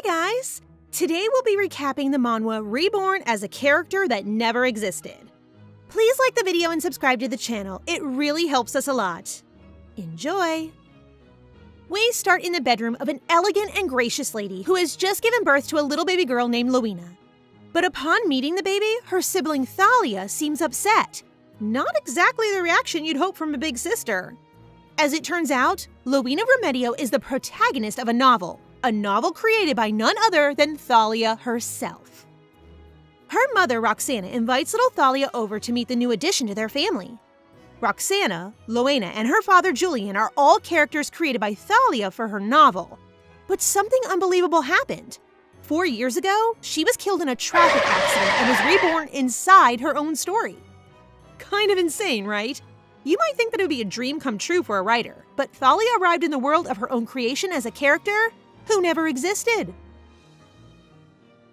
Hi guys! Today we'll be recapping the manhwa Reborn as a character that never existed. Please like the video and subscribe to the channel, it really helps us a lot. Enjoy! We start in the bedroom of an elegant and gracious lady who has just given birth to a little baby girl named Lowena. But upon meeting the baby, her sibling Thalia seems upset. Not exactly the reaction you'd hope from a big sister. As it turns out, Lowena Remedio is the protagonist of a novel created by none other than Thalia herself. Her mother, Roxana, invites little Thalia over to meet the new addition to their family. Roxana, Lowena, and her father Julian are all characters created by Thalia for her novel. But something unbelievable happened. 4 years ago, she was killed in a traffic accident and was reborn inside her own story. Kind of insane, right? You might think that it would be a dream come true for a writer, but Thalia arrived in the world of her own creation as a character who never existed.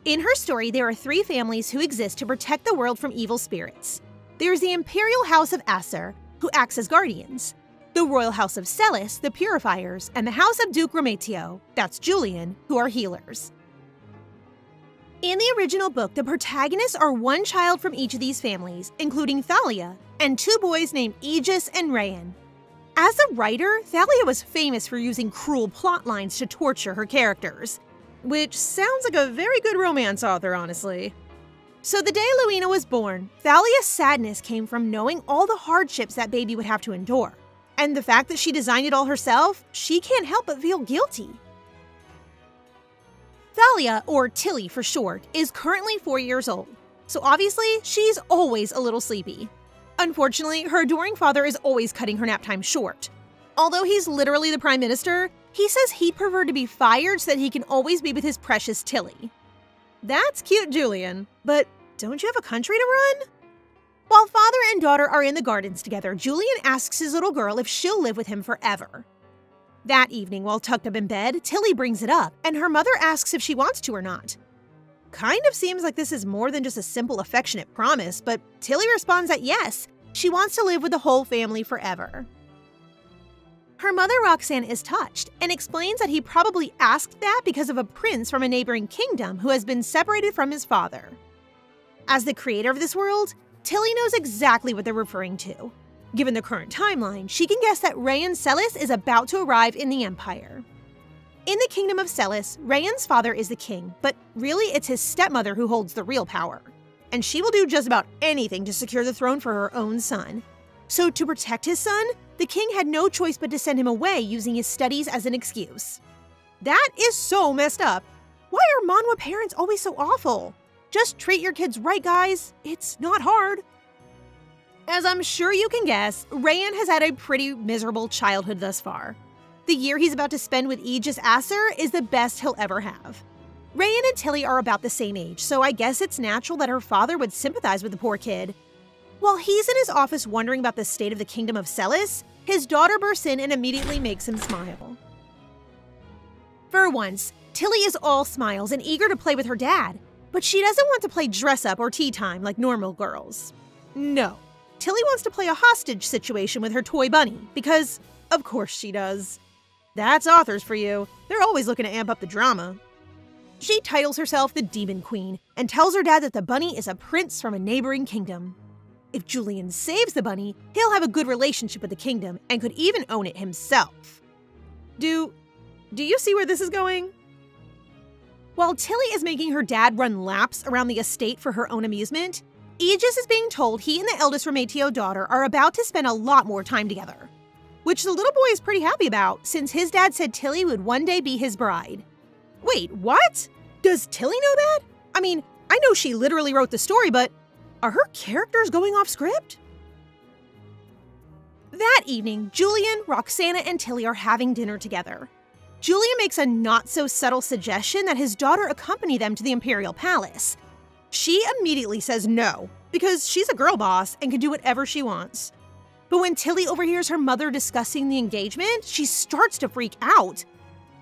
In her story, there are 3 families who exist to protect the world from evil spirits. There is the Imperial House of Acer, who acts as guardians, the Royal House of Celis, the Purifiers, and the House of Duke Remetio, that's Julian, who are healers. In the original book, the protagonists are one child from each of these families, including Thalia, and 2 boys named Aegis and Rayan. As a writer, Thalia was famous for using cruel plot lines to torture her characters, which sounds like a very good romance author, honestly. So the day Lowena was born, Thalia's sadness came from knowing all the hardships that baby would have to endure. And the fact that she designed it all herself, she can't help but feel guilty. Thalia, or Tilly for short, is currently 4 years old, so obviously she's always a little sleepy. Unfortunately, her adoring father is always cutting her nap time short. Although he's literally the prime minister, he says he'd prefer to be fired so that he can always be with his precious Tilly. That's cute, Julian, but don't you have a country to run? While father and daughter are in the gardens together, Julian asks his little girl if she'll live with him forever. That evening, while tucked up in bed, Tilly brings it up, and her mother asks if she wants to or not. Kind of seems like this is more than just a simple affectionate promise, but Tilly responds that yes, she wants to live with the whole family forever. Her mother Roxanne is touched and explains that he probably asked that because of a prince from a neighboring kingdom who has been separated from his father. As the creator of this world, Tilly knows exactly what they're referring to. Given the current timeline, she can guess that Rayan Celis is about to arrive in the Empire. In the kingdom of Celis, Rayan's father is the king, but really it's his stepmother who holds the real power. And she will do just about anything to secure the throne for her own son. So to protect his son, the king had no choice but to send him away using his studies as an excuse. That is so messed up. Why are manhwa parents always so awful? Just treat your kids right, guys. It's not hard. As I'm sure you can guess, Rayan has had a pretty miserable childhood thus far. The year he's about to spend with Aegis Acer is the best he'll ever have. Rayan and Tilly are about the same age, so I guess it's natural that her father would sympathize with the poor kid. While he's in his office wondering about the state of the kingdom of Celis, his daughter bursts in and immediately makes him smile. For once, Tilly is all smiles and eager to play with her dad, but she doesn't want to play dress-up or tea time like normal girls. No, Tilly wants to play a hostage situation with her toy bunny, because of course she does. That's authors for you. They're always looking to amp up the drama. She titles herself the Demon Queen and tells her dad that the bunny is a prince from a neighboring kingdom. If Julian saves the bunny, he'll have a good relationship with the kingdom and could even own it himself. Do you see where this is going? While Tilly is making her dad run laps around the estate for her own amusement, Aegis is being told he and the eldest Remetio daughter are about to spend a lot more time together. Which the little boy is pretty happy about, since his dad said Tilly would one day be his bride. Wait, what? Does Tilly know that? I mean, I know she literally wrote the story, but are her characters going off script? That evening, Julian, Roxana, and Tilly are having dinner together. Julian makes a not-so-subtle suggestion that his daughter accompany them to the Imperial Palace. She immediately says no, because she's a girl boss and can do whatever she wants. But when Tilly overhears her mother discussing the engagement, she starts to freak out.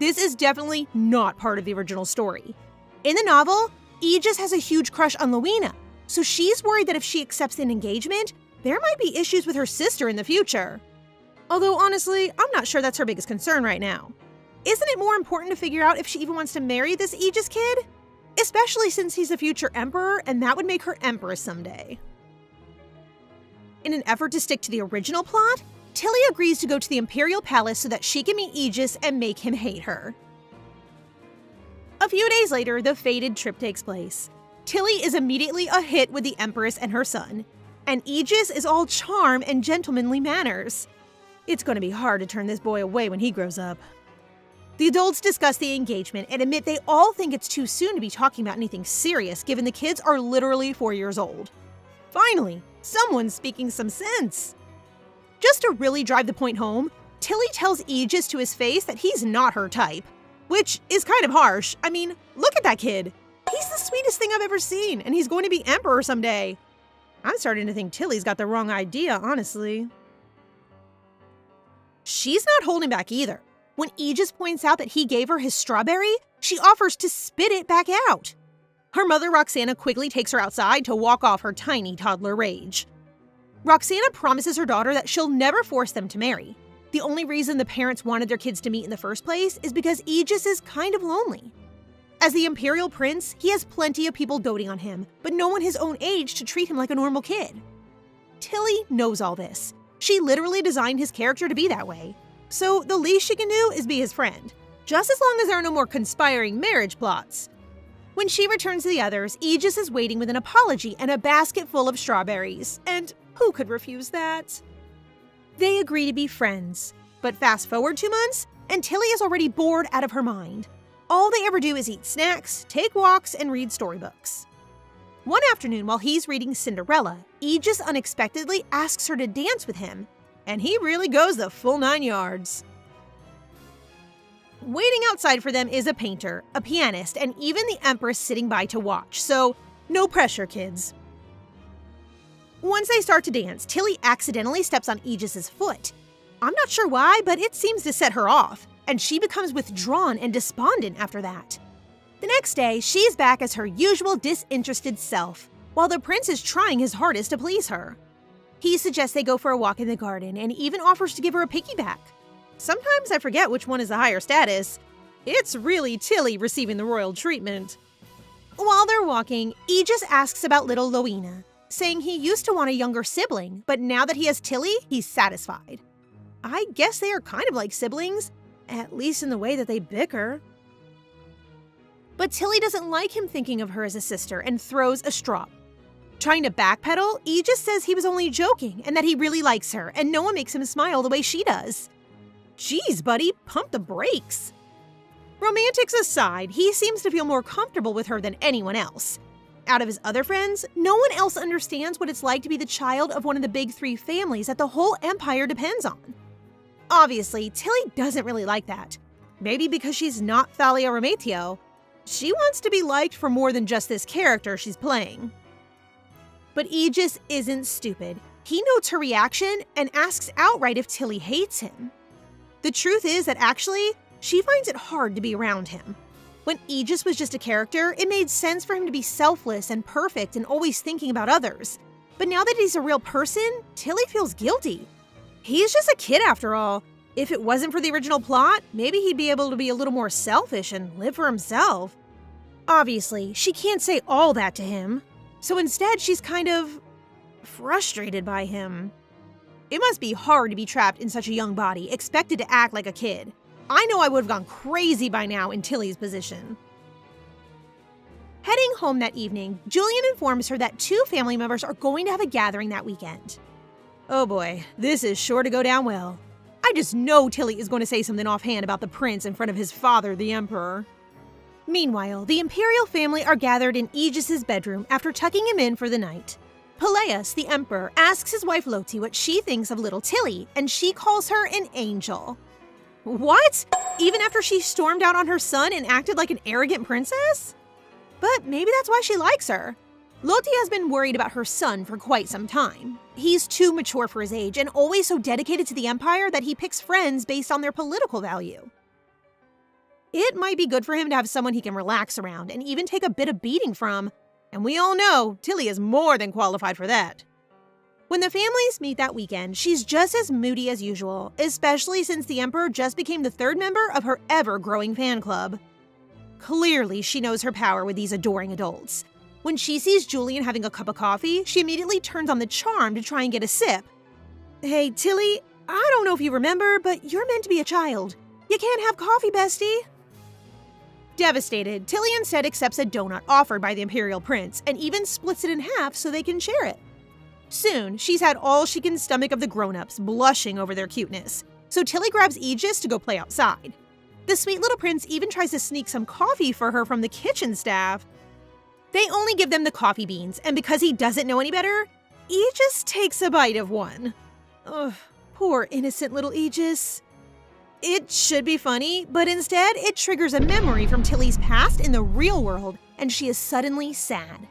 This is definitely not part of the original story. In the novel, Aegis has a huge crush on Lowena, so she's worried that if she accepts an engagement, there might be issues with her sister in the future. Although honestly, I'm not sure that's her biggest concern right now. isn't it more important to figure out if she even wants to marry this Aegis kid? Especially since he's a future emperor, and that would make her empress someday. In an effort to stick to the original plot, Tilly agrees to go to the Imperial Palace so that she can meet Aegis and make him hate her. A few days later, the fated trip takes place. Tilly is immediately a hit with the Empress and her son, and Aegis is all charm and gentlemanly manners. It's going to be hard to turn this boy away when he grows up. The adults discuss the engagement and admit they all think it's too soon to be talking about anything serious given the kids are literally 4 years old. Finally, someone's speaking some sense. Just to really drive the point home, Tilly tells Aegis to his face that he's not her type, which is kind of harsh. I mean, look at that kid. He's the sweetest thing I've ever seen, and he's going to be emperor someday. I'm starting to think Tilly's got the wrong idea, honestly. She's not holding back either. When Aegis points out that he gave her his strawberry, she offers to spit it back out. Her mother, Roxana, quickly takes her outside to walk off her tiny toddler rage. Roxana promises her daughter that she'll never force them to marry. The only reason the parents wanted their kids to meet in the first place is because Aegis is kind of lonely. As the Imperial Prince, he has plenty of people doting on him, but no one his own age to treat him like a normal kid. Tilly knows all this. She literally designed his character to be that way. So the least she can do is be his friend, just as long as there are no more conspiring marriage plots. When she returns to the others, Aegis is waiting with an apology and a basket full of strawberries, and who could refuse that? They agree to be friends, but fast forward 2 months, and Tilly is already bored out of her mind. All they ever do is eat snacks, take walks, and read storybooks. One afternoon, while he's reading Cinderella, Aegis unexpectedly asks her to dance with him, and he really goes the full 9 yards. Waiting outside for them is a painter, a pianist, and even the Empress sitting by to watch, so no pressure, kids. Once they start to dance, Tilly accidentally steps on Aegis's foot. I'm not sure why, but it seems to set her off, and she becomes withdrawn and despondent after that. The next day, she's back as her usual disinterested self, while the prince is trying his hardest to please her. He suggests they go for a walk in the garden and even offers to give her a piggyback. Sometimes I forget which one is the higher status. It's really Tilly receiving the royal treatment. While they're walking, Aegis asks about little Loina, saying he used to want a younger sibling, but now that he has Tilly, he's satisfied. I guess they are kind of like siblings, at least in the way that they bicker. But Tilly doesn't like him thinking of her as a sister and throws a straw. Trying to backpedal, Aegis says he was only joking and that he really likes her, and no one makes him smile the way she does. Geez, buddy, pump the brakes. Romantics aside, he seems to feel more comfortable with her than anyone else. Out of his other friends, no one else understands what it's like to be the child of one of the big 3 families that the whole empire depends on. Obviously, Tilly doesn't really like that. Maybe because she's not Thalia Rometio. She wants to be liked for more than just this character she's playing. But Aegis isn't stupid. He notes her reaction and asks outright if Tilly hates him. The truth is that actually, she finds it hard to be around him. When Aegis was just a character, it made sense for him to be selfless and perfect and always thinking about others. But now that he's a real person, Tilly feels guilty. He's just a kid after all. If it wasn't for the original plot, maybe he'd be able to be a little more selfish and live for himself. Obviously, she can't say all that to him. So instead, she's kind of frustrated by him. It must be hard to be trapped in such a young body, expected to act like a kid. I know I would have gone crazy by now in Tilly's position. Heading home that evening, Julian informs her that 2 family members are going to have a gathering that weekend. Oh boy, this is sure to go down well. I just know Tilly is going to say something offhand about the prince in front of his father, the emperor. Meanwhile, the imperial family are gathered in Aegis's bedroom after tucking him in for the night. Peleus, the emperor, asks his wife Loti what she thinks of little Tilly, and she calls her an angel. What? Even after she stormed out on her son and acted like an arrogant princess? But maybe that's why she likes her. Loti has been worried about her son for quite some time. He's too mature for his age and always so dedicated to the empire that he picks friends based on their political value. It might be good for him to have someone he can relax around and even take a bit of beating from, and we all know Tilly is more than qualified for that. When the families meet that weekend, she's just as moody as usual, especially since the Emperor just became the third member of her ever-growing fan club. Clearly, she knows her power with these adoring adults. When she sees Julian having a cup of coffee, she immediately turns on the charm to try and get a sip. Hey, Tilly, I don't know if you remember, but you're meant to be a child. You can't have coffee, bestie. Devastated, Tilly instead accepts a donut offered by the Imperial Prince and even splits it in half so they can share it. Soon, she's had all she can stomach of the grown-ups, blushing over their cuteness. So Tilly grabs Aegis to go play outside. The sweet little prince even tries to sneak some coffee for her from the kitchen staff. They only give them the coffee beans, and because he doesn't know any better, Aegis takes a bite of one. Ugh, poor innocent little Aegis. It should be funny, but instead it triggers a memory from Tilly's past in the real world, and she is suddenly sad.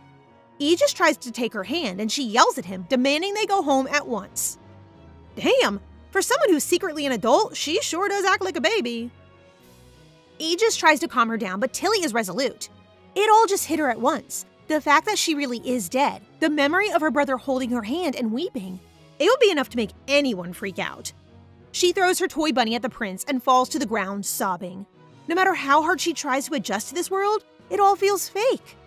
Aegis tries to take her hand and she yells at him, demanding they go home at once. Damn, for someone who's secretly an adult, she sure does act like a baby. Aegis tries to calm her down, but Tilly is resolute. It all just hit her at once. The fact that she really is dead, the memory of her brother holding her hand and weeping, it would be enough to make anyone freak out. She throws her toy bunny at the prince and falls to the ground, sobbing. No matter how hard she tries to adjust to this world, it all feels fake.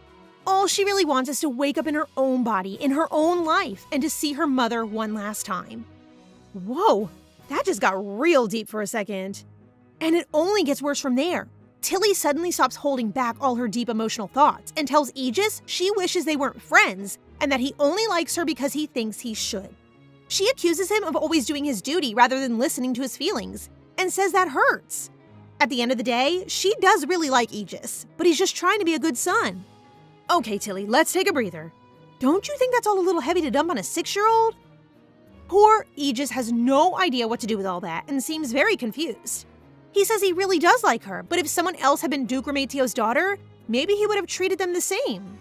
All she really wants is to wake up in her own body, in her own life, and to see her mother one last time. Whoa, that just got real deep for a second. And it only gets worse from there. Tilly suddenly stops holding back all her deep emotional thoughts and tells Aegis she wishes they weren't friends and that he only likes her because he thinks he should. She accuses him of always doing his duty rather than listening to his feelings, and says that hurts. At the end of the day, she does really like Aegis, but he's just trying to be a good son. Okay, Tilly, let's take a breather. Don't you think that's all a little heavy to dump on a 6-year-old? Poor Aegis has no idea what to do with all that and seems very confused. He says he really does like her, but if someone else had been Duke Ramatio's daughter, maybe he would have treated them the same.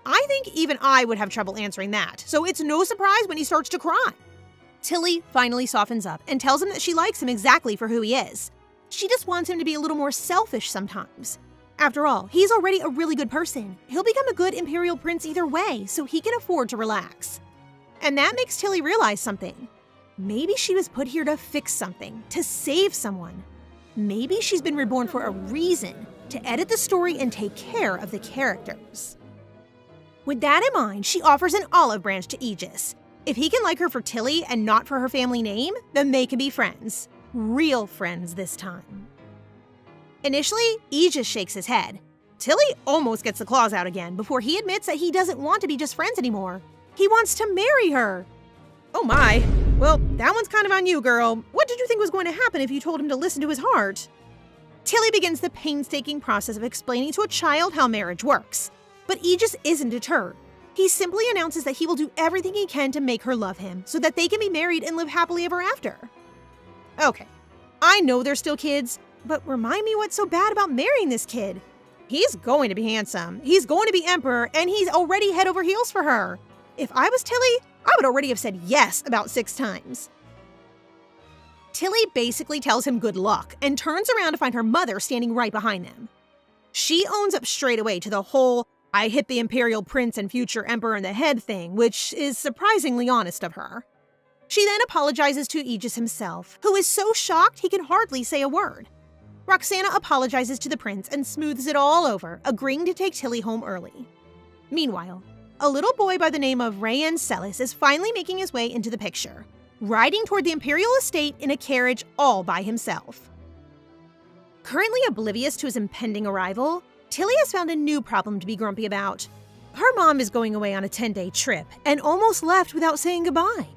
I think even I would have trouble answering that, so it's no surprise when he starts to cry. Tilly finally softens up and tells him that she likes him exactly for who he is. She just wants him to be a little more selfish sometimes. After all, he's already a really good person. He'll become a good Imperial Prince either way, so he can afford to relax. And that makes Tilly realize something. Maybe she was put here to fix something, to save someone. Maybe she's been reborn for a reason, to edit the story and take care of the characters. With that in mind, she offers an olive branch to Aegis. If he can like her for Tilly and not for her family name, then they can be friends. Real friends this time. Initially, Aegis shakes his head. Tilly almost gets the claws out again before he admits that he doesn't want to be just friends anymore. He wants to marry her. Oh my. Well, that one's kind of on you, girl. What did you think was going to happen if you told him to listen to his heart? Tilly begins the painstaking process of explaining to a child how marriage works. But Aegis isn't deterred. He simply announces that he will do everything he can to make her love him so that they can be married and live happily ever after. Okay, I know they're still kids, but remind me what's so bad about marrying this kid. He's going to be handsome, he's going to be emperor, and he's already head over heels for her. If I was Tilly, I would already have said yes about 6 times. Tilly basically tells him good luck and turns around to find her mother standing right behind them. She owns up straight away to the whole "I hit the Imperial Prince and future Emperor in the head" thing, which is surprisingly honest of her. She then apologizes to Aegis himself, who is so shocked he can hardly say a word. Roxana apologizes to the prince and smooths it all over, agreeing to take Tilly home early. Meanwhile, a little boy by the name of Rayan Celis is finally making his way into the picture, riding toward the Imperial estate in a carriage all by himself. Currently oblivious to his impending arrival, Tilly has found a new problem to be grumpy about. Her mom is going away on a 10-day trip and almost left without saying goodbye.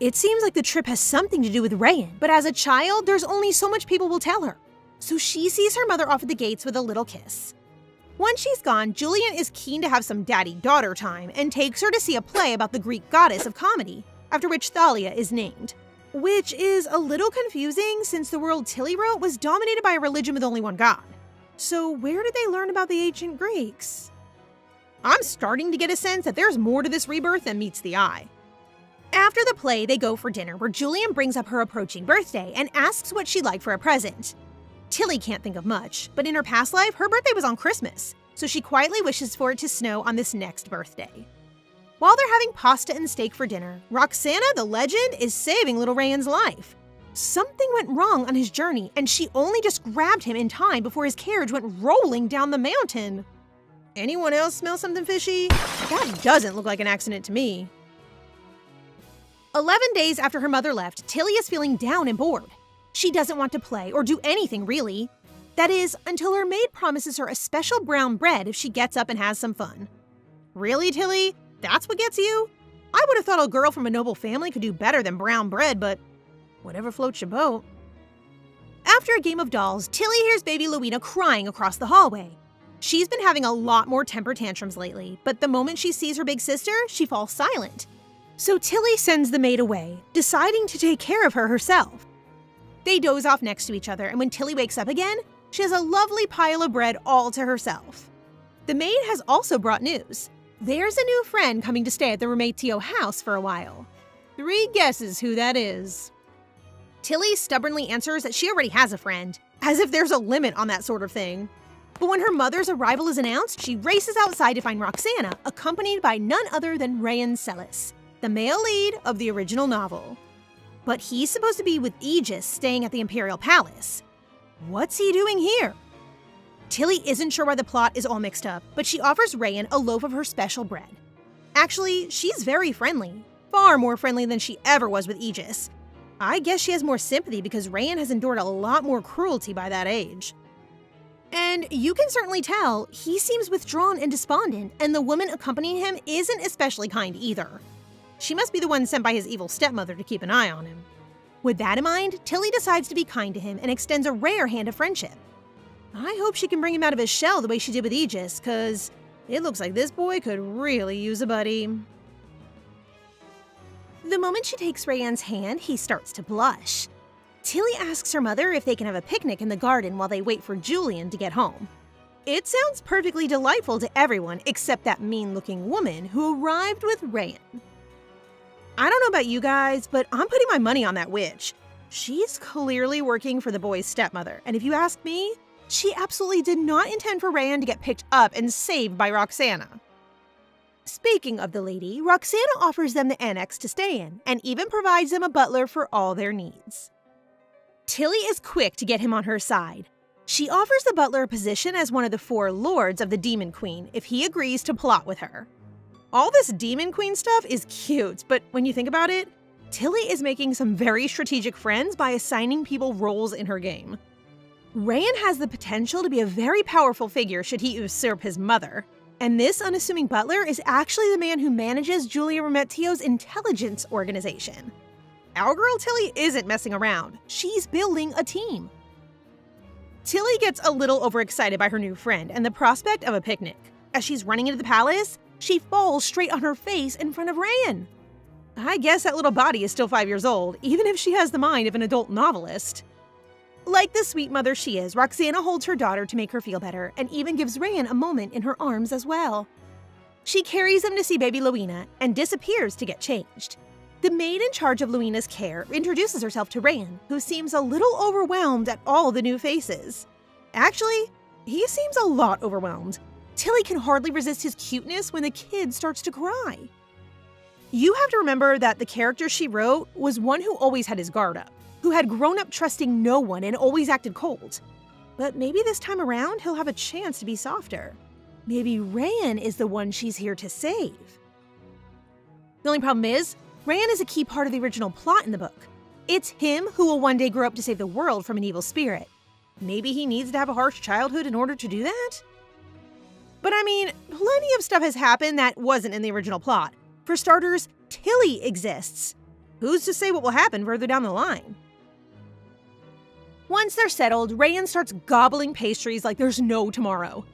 It seems like the trip has something to do with Rayan, but as a child, there's only so much people will tell her. So she sees her mother off at the gates with a little kiss. Once she's gone, Julian is keen to have some daddy-daughter time and takes her to see a play about the Greek goddess of comedy, after which Thalia is named. Which is a little confusing since the world Tilly wrote was dominated by a religion with only one god. So where did they learn about the ancient Greeks? I'm starting to get a sense that there's more to this rebirth than meets the eye. After the play, they go for dinner where Julian brings up her approaching birthday and asks what she'd like for a present. Tilly can't think of much, but in her past life, her birthday was on Christmas, so she quietly wishes for it to snow on this next birthday. While they're having pasta and steak for dinner, Roxana, the legend, is saving little Rayan's life. Something went wrong on his journey, and she only just grabbed him in time before his carriage went rolling down the mountain. Anyone else smell something fishy? That doesn't look like an accident to me. 11 days after her mother left, Tilly is feeling down and bored. She doesn't want to play or do anything really. That is, until her maid promises her a special brown bread if she gets up and has some fun. Really, Tilly? That's what gets you? I would have thought a girl from a noble family could do better than brown bread, but whatever floats your boat. After a game of dolls, Tilly hears baby Louina crying across the hallway. She's been having a lot more temper tantrums lately, but the moment she sees her big sister, she falls silent. So Tilly sends the maid away, deciding to take care of her herself. They doze off next to each other, and when Tilly wakes up again, she has a lovely pile of bread all to herself. The maid has also brought news. There's a new friend coming to stay at the Rematio house for a while. 3 guesses who that is. Tilly stubbornly answers that she already has a friend, as if there's a limit on that sort of thing. But when her mother's arrival is announced, she races outside to find Roxana, accompanied by none other than Rayan Celis, the male lead of the original novel. But he's supposed to be with Aegis staying at the Imperial Palace. What's he doing here? Tilly isn't sure why the plot is all mixed up, but she offers Rayan a loaf of her special bread. Actually, she's very friendly, far more friendly than she ever was with Aegis. I guess she has more sympathy because Rayan has endured a lot more cruelty by that age. And you can certainly tell, he seems withdrawn and despondent, and the woman accompanying him isn't especially kind either. She must be the one sent by his evil stepmother to keep an eye on him. With that in mind, Tilly decides to be kind to him and extends a rare hand of friendship. I hope she can bring him out of his shell the way she did with Aegis, cause it looks like this boy could really use a buddy. The moment she takes Rayan's hand, he starts to blush. Tilly asks her mother if they can have a picnic in the garden while they wait for Julian to get home. It sounds perfectly delightful to everyone except that mean-looking woman who arrived with Rayan. I don't know about you guys, but I'm putting my money on that witch. She's clearly working for the boy's stepmother, and if you ask me, she absolutely did not intend for Rayan to get picked up and saved by Roxana. Speaking of the lady, Roxana offers them the annex to stay in, and even provides them a butler for all their needs. Tilly is quick to get him on her side. She offers the butler a position as one of the 4 lords of the Demon Queen if he agrees to plot with her. All this Demon Queen stuff is cute, but when you think about it, Tilly is making some very strategic friends by assigning people roles in her game. Rayan has the potential to be a very powerful figure should he usurp his mother, and this unassuming butler is actually the man who manages Julia Remetio's intelligence organization. Our girl Tilly isn't messing around. She's building a team. Tilly gets a little overexcited by her new friend and the prospect of a picnic. As she's running into the palace, she falls straight on her face in front of Rayan. I guess that little body is still 5 years old, even if she has the mind of an adult novelist. Like the sweet mother she is, Roxana holds her daughter to make her feel better and even gives Rayan a moment in her arms as well. She carries him to see baby Louina and disappears to get changed. The maid in charge of Louina's care introduces herself to Rayan, who seems a little overwhelmed at all the new faces. Actually, he seems a lot overwhelmed. Tilly can hardly resist his cuteness when the kid starts to cry. You have to remember that the character she wrote was one who always had his guard up, who had grown up trusting no one and always acted cold. But maybe this time around he'll have a chance to be softer. Maybe Rayan is the one she's here to save. The only problem is, Rayan is a key part of the original plot in the book. It's him who will one day grow up to save the world from an evil spirit. Maybe he needs to have a harsh childhood in order to do that? But I mean, plenty of stuff has happened that wasn't in the original plot. For starters, Tilly exists. Who's to say what will happen further down the line? Once they're settled, Rayan starts gobbling pastries like there's no tomorrow.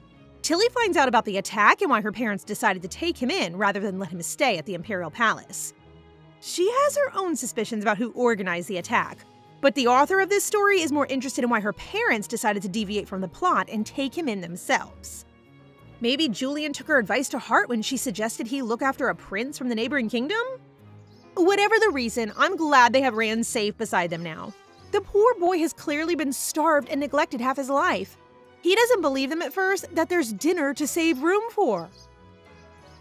Tilly finds out about the attack and why her parents decided to take him in rather than let him stay at the Imperial Palace. She has her own suspicions about who organized the attack, but the author of this story is more interested in why her parents decided to deviate from the plot and take him in themselves. Maybe Julian took her advice to heart when she suggested he look after a prince from the neighboring kingdom? Whatever the reason, I'm glad they have Rayan safe beside them now. The poor boy has clearly been starved and neglected half his life. He doesn't believe them at first that there's dinner to save room for.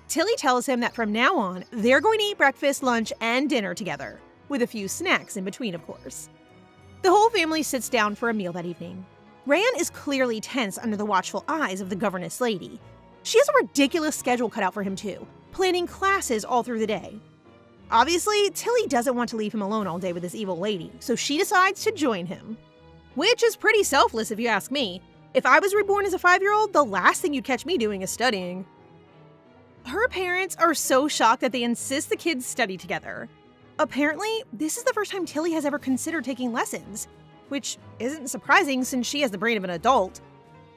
Tilly tells him that from now on, they're going to eat breakfast, lunch, and dinner together, with a few snacks in between, of course. The whole family sits down for a meal that evening. Rayan is clearly tense under the watchful eyes of the governess lady. She has a ridiculous schedule cut out for him too, planning classes all through the day. Obviously, Tilly doesn't want to leave him alone all day with this evil lady, so she decides to join him. Which is pretty selfless if you ask me. If I was reborn as a 5-year-old, the last thing you'd catch me doing is studying. Her parents are so shocked that they insist the kids study together. Apparently, this is the first time Tilly has ever considered taking lessons, which isn't surprising since she has the brain of an adult.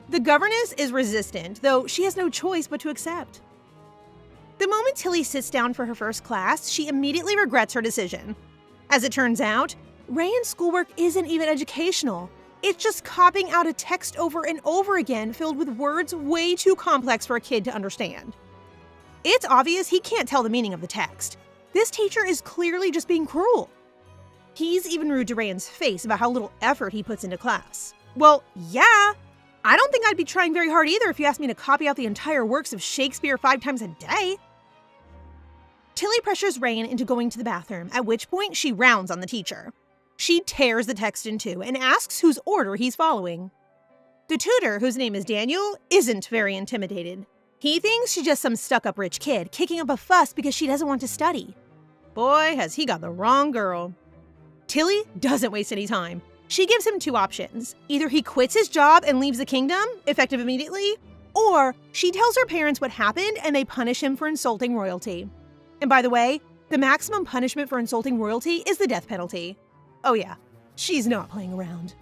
The governess is resistant, though she has no choice but to accept. The moment Tilly sits down for her first class, she immediately regrets her decision. As it turns out, Rayan's schoolwork isn't even educational. It's just copying out a text over and over again filled with words way too complex for a kid to understand. It's obvious he can't tell the meaning of the text. This teacher is clearly just being cruel. He's even rude to Rayan's face about how little effort he puts into class. Well, yeah, I don't think I'd be trying very hard either if you asked me to copy out the entire works of Shakespeare 5 times a day. Tilly pressures Rayan into going to the bathroom, at which point she rounds on the teacher. She tears the text in two and asks whose order he's following. The tutor, whose name is Daniel, isn't very intimidated. He thinks she's just some stuck-up rich kid kicking up a fuss because she doesn't want to study. Boy, has he got the wrong girl. Tilly doesn't waste any time. She gives him 2 options. Either he quits his job and leaves the kingdom, effective immediately, or she tells her parents what happened and they punish him for insulting royalty. And by the way, the maximum punishment for insulting royalty is the death penalty. Oh yeah, she's not playing around.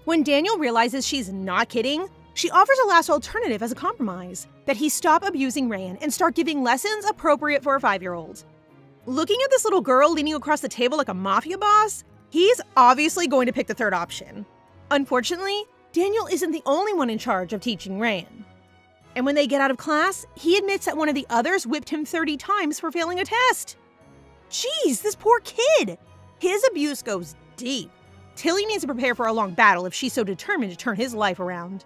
When Daniel realizes she's not kidding, she offers a last alternative as a compromise, that he stop abusing Rayan and start giving lessons appropriate for a 5-year-old. Looking at this little girl leaning across the table like a mafia boss, he's obviously going to pick the third option. Unfortunately, Daniel isn't the only one in charge of teaching Rayan. And when they get out of class, he admits that one of the others whipped him 30 times for failing a test. Jeez, this poor kid! His abuse goes deep. Tilly needs to prepare for a long battle if she's so determined to turn his life around.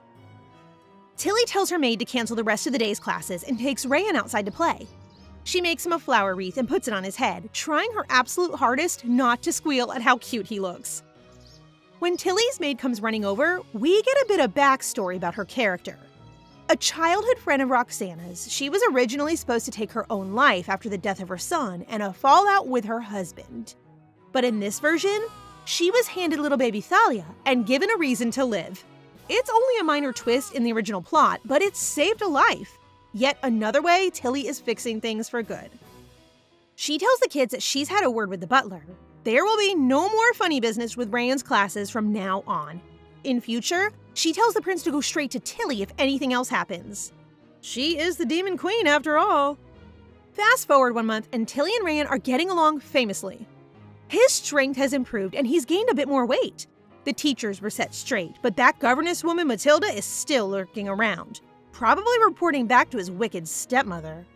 Tilly tells her maid to cancel the rest of the day's classes and takes Rayan outside to play. She makes him a flower wreath and puts it on his head, trying her absolute hardest not to squeal at how cute he looks. When Tilly's maid comes running over, we get a bit of backstory about her character. A childhood friend of Roxana's, she was originally supposed to take her own life after the death of her son and a fallout with her husband. But in this version, she was handed little baby Thalia and given a reason to live. It's only a minor twist in the original plot, but it saved a life. Yet another way Tilly is fixing things for good. She tells the kids that she's had a word with the butler. There will be no more funny business with Rayan's classes from now on. In future, she tells the prince to go straight to Tilly if anything else happens. She is the demon queen after all. Fast forward 1 month and Tilly and Rayan are getting along famously. His strength has improved and he's gained a bit more weight. The teachers were set straight, but that governess woman Matilda is still lurking around, probably reporting back to his wicked stepmother.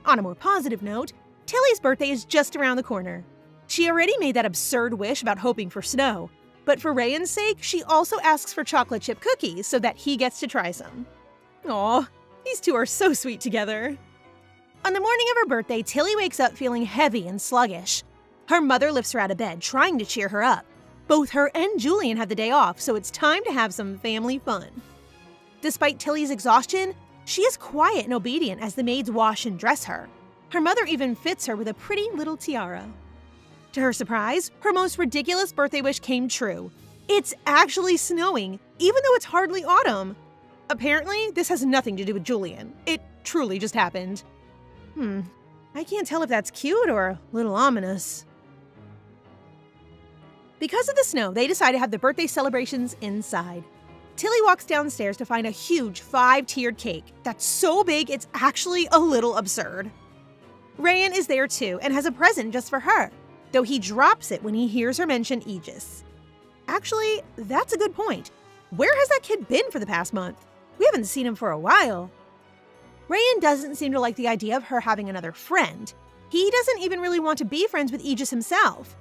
On a more positive note, Tilly's birthday is just around the corner. She already made that absurd wish about hoping for snow, but for Rayan's sake, she also asks for chocolate chip cookies so that he gets to try some. Aw, these two are so sweet together. On the morning of her birthday, Tilly wakes up feeling heavy and sluggish. Her mother lifts her out of bed, trying to cheer her up. Both her and Julian have the day off, so it's time to have some family fun. Despite Tilly's exhaustion, she is quiet and obedient as the maids wash and dress her. Her mother even fits her with a pretty little tiara. To her surprise, her most ridiculous birthday wish came true. It's actually snowing, even though it's hardly autumn. Apparently, this has nothing to do with Julian. It truly just happened. I can't tell if that's cute or a little ominous. Because of the snow, they decide to have the birthday celebrations inside. Tilly walks downstairs to find a huge 5-tiered cake that's so big it's actually a little absurd. Rayan is there too and has a present just for her, though he drops it when he hears her mention Aegis. Actually, that's a good point. Where has that kid been for the past month? We haven't seen him for a while. Rayan doesn't seem to like the idea of her having another friend. He doesn't even really want to be friends with Aegis himself.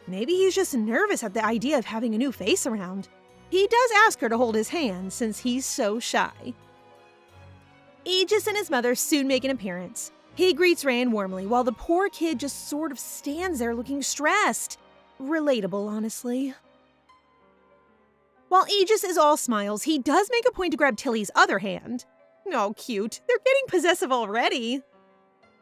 Maybe he's just nervous at the idea of having a new face around. He does ask her to hold his hand since he's so shy. Aegis and his mother soon make an appearance. He greets Rayan warmly while the poor kid just sort of stands there looking stressed. Relatable, honestly. While Aegis is all smiles, he does make a point to grab Tilly's other hand. Oh, cute. They're getting possessive already.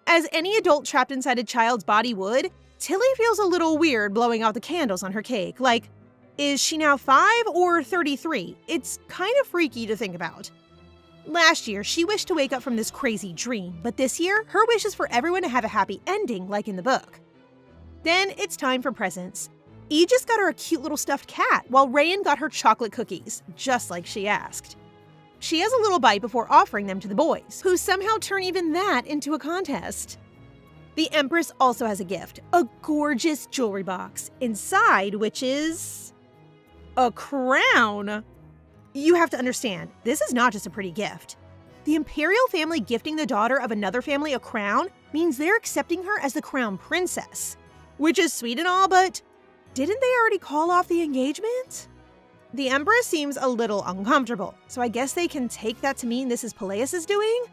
As any adult trapped inside a child's body would, Tilly feels a little weird blowing out the candles on her cake. Like, is she now 5 or 33? It's kind of freaky to think about. Last year, she wished to wake up from this crazy dream, but this year, her wish is for everyone to have a happy ending like in the book. Then it's time for presents. Aegis got her a cute little stuffed cat, while Rayan got her chocolate cookies, just like she asked. She has a little bite before offering them to the boys, who somehow turn even that into a contest. The Empress also has a gift, a gorgeous jewelry box, inside which is a crown. You have to understand, this is not just a pretty gift. The imperial family gifting the daughter of another family a crown means they're accepting her as the crown princess. Which is sweet and all, but didn't they already call off the engagement? The Emperor seems a little uncomfortable, so I guess they can take that to mean this is Peleus' doing?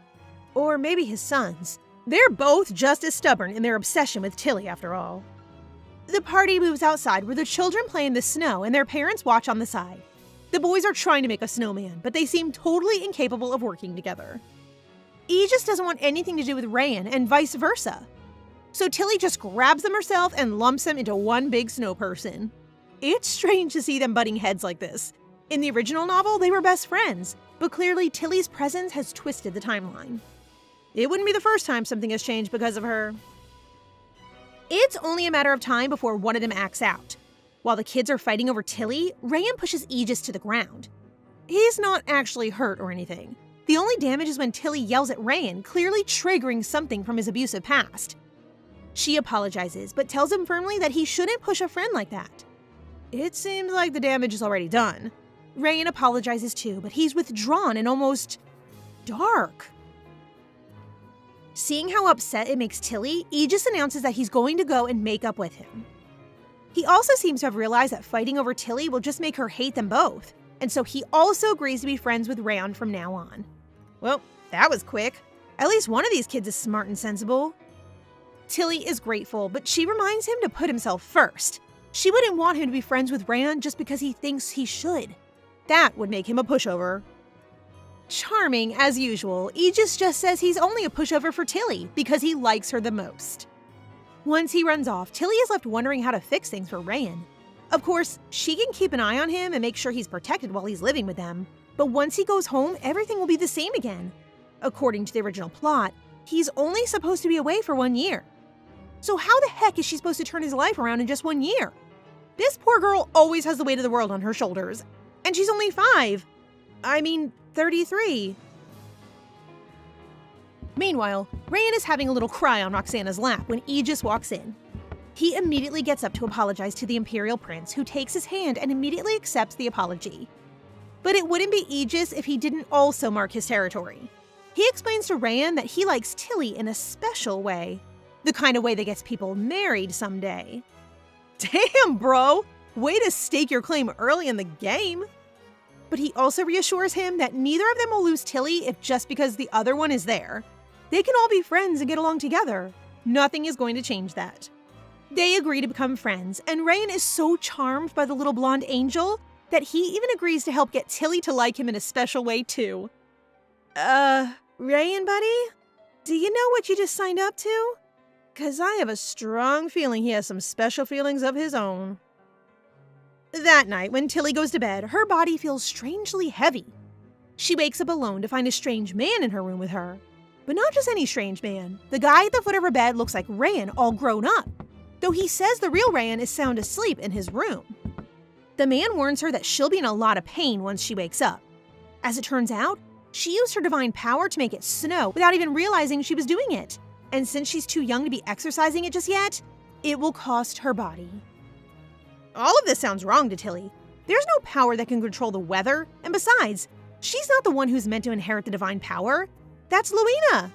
Or maybe his son's. They're both just as stubborn in their obsession with Tilly, after all. The party moves outside where the children play in the snow and their parents watch on the side. The boys are trying to make a snowman, but they seem totally incapable of working together. Aegis doesn't want anything to do with Rayan and vice versa. So Tilly just grabs them herself and lumps them into one big snow person. It's strange to see them butting heads like this. In the original novel, they were best friends, but clearly Tilly's presence has twisted the timeline. It wouldn't be the first time something has changed because of her. It's only a matter of time before one of them acts out. While the kids are fighting over Tilly, Rayan pushes Aegis to the ground. He's not actually hurt or anything. The only damage is when Tilly yells at Rayan, clearly triggering something from his abusive past. She apologizes, but tells him firmly that he shouldn't push a friend like that. It seems like the damage is already done. Rayan apologizes too, but he's withdrawn and almost dark. Seeing how upset it makes Tilly, Aegis announces that he's going to go and make up with him. He also seems to have realized that fighting over Tilly will just make her hate them both, and so he also agrees to be friends with Rayan from now on. Well, that was quick. At least one of these kids is smart and sensible. Tilly is grateful, but she reminds him to put himself first. She wouldn't want him to be friends with Rayan just because he thinks he should. That would make him a pushover. Charming, as usual, Aegis just says he's only a pushover for Tilly because he likes her the most. Once he runs off, Tilly is left wondering how to fix things for Rayan. Of course, she can keep an eye on him and make sure he's protected while he's living with them, but once he goes home, everything will be the same again. According to the original plot, he's only supposed to be away for 1 year. So how the heck is she supposed to turn his life around in just 1 year? This poor girl always has the weight of the world on her shoulders, and she's only 33. Meanwhile, Rayan is having a little cry on Roxana's lap when Aegis walks in. He immediately gets up to apologize to the Imperial Prince, who takes his hand and immediately accepts the apology. But it wouldn't be Aegis if he didn't also mark his territory. He explains to Rayan that he likes Tilly in a special way, the kind of way that gets people married someday. Damn, bro! Way to stake your claim early in the game! But he also reassures him that neither of them will lose Tilly if just because the other one is there. They can all be friends and get along together. Nothing is going to change that. They agree to become friends, and Rayan is so charmed by the little blonde angel that he even agrees to help get Tilly to like him in a special way too. Rayan, buddy? Do you know what you just signed up to? 'Cause I have a strong feeling he has some special feelings of his own. That night, when Tilly goes to bed, her body feels strangely heavy. She wakes up alone to find a strange man in her room with her. But not just any strange man. The guy at the foot of her bed looks like Rayan all grown up, though he says the real Rayan is sound asleep in his room. The man warns her that she'll be in a lot of pain once she wakes up. As it turns out, she used her divine power to make it snow without even realizing she was doing it. And since she's too young to be exercising it just yet, it will cost her body. All of this sounds wrong to Tilly. There's no power that can control the weather, and besides, she's not the one who's meant to inherit the divine power. That's Luina.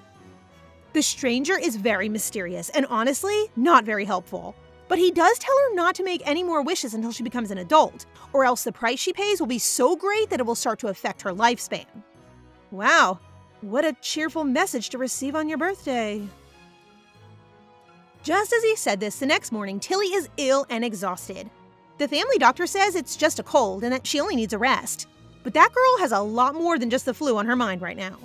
The stranger is very mysterious and honestly, not very helpful. But he does tell her not to make any more wishes until she becomes an adult, or else the price she pays will be so great that it will start to affect her lifespan. Wow, What a cheerful message to receive on your birthday. Just as he said this, the next morning, Tilly is ill and exhausted. The family doctor says it's just a cold and that she only needs a rest. But that girl has a lot more than just the flu on her mind right now.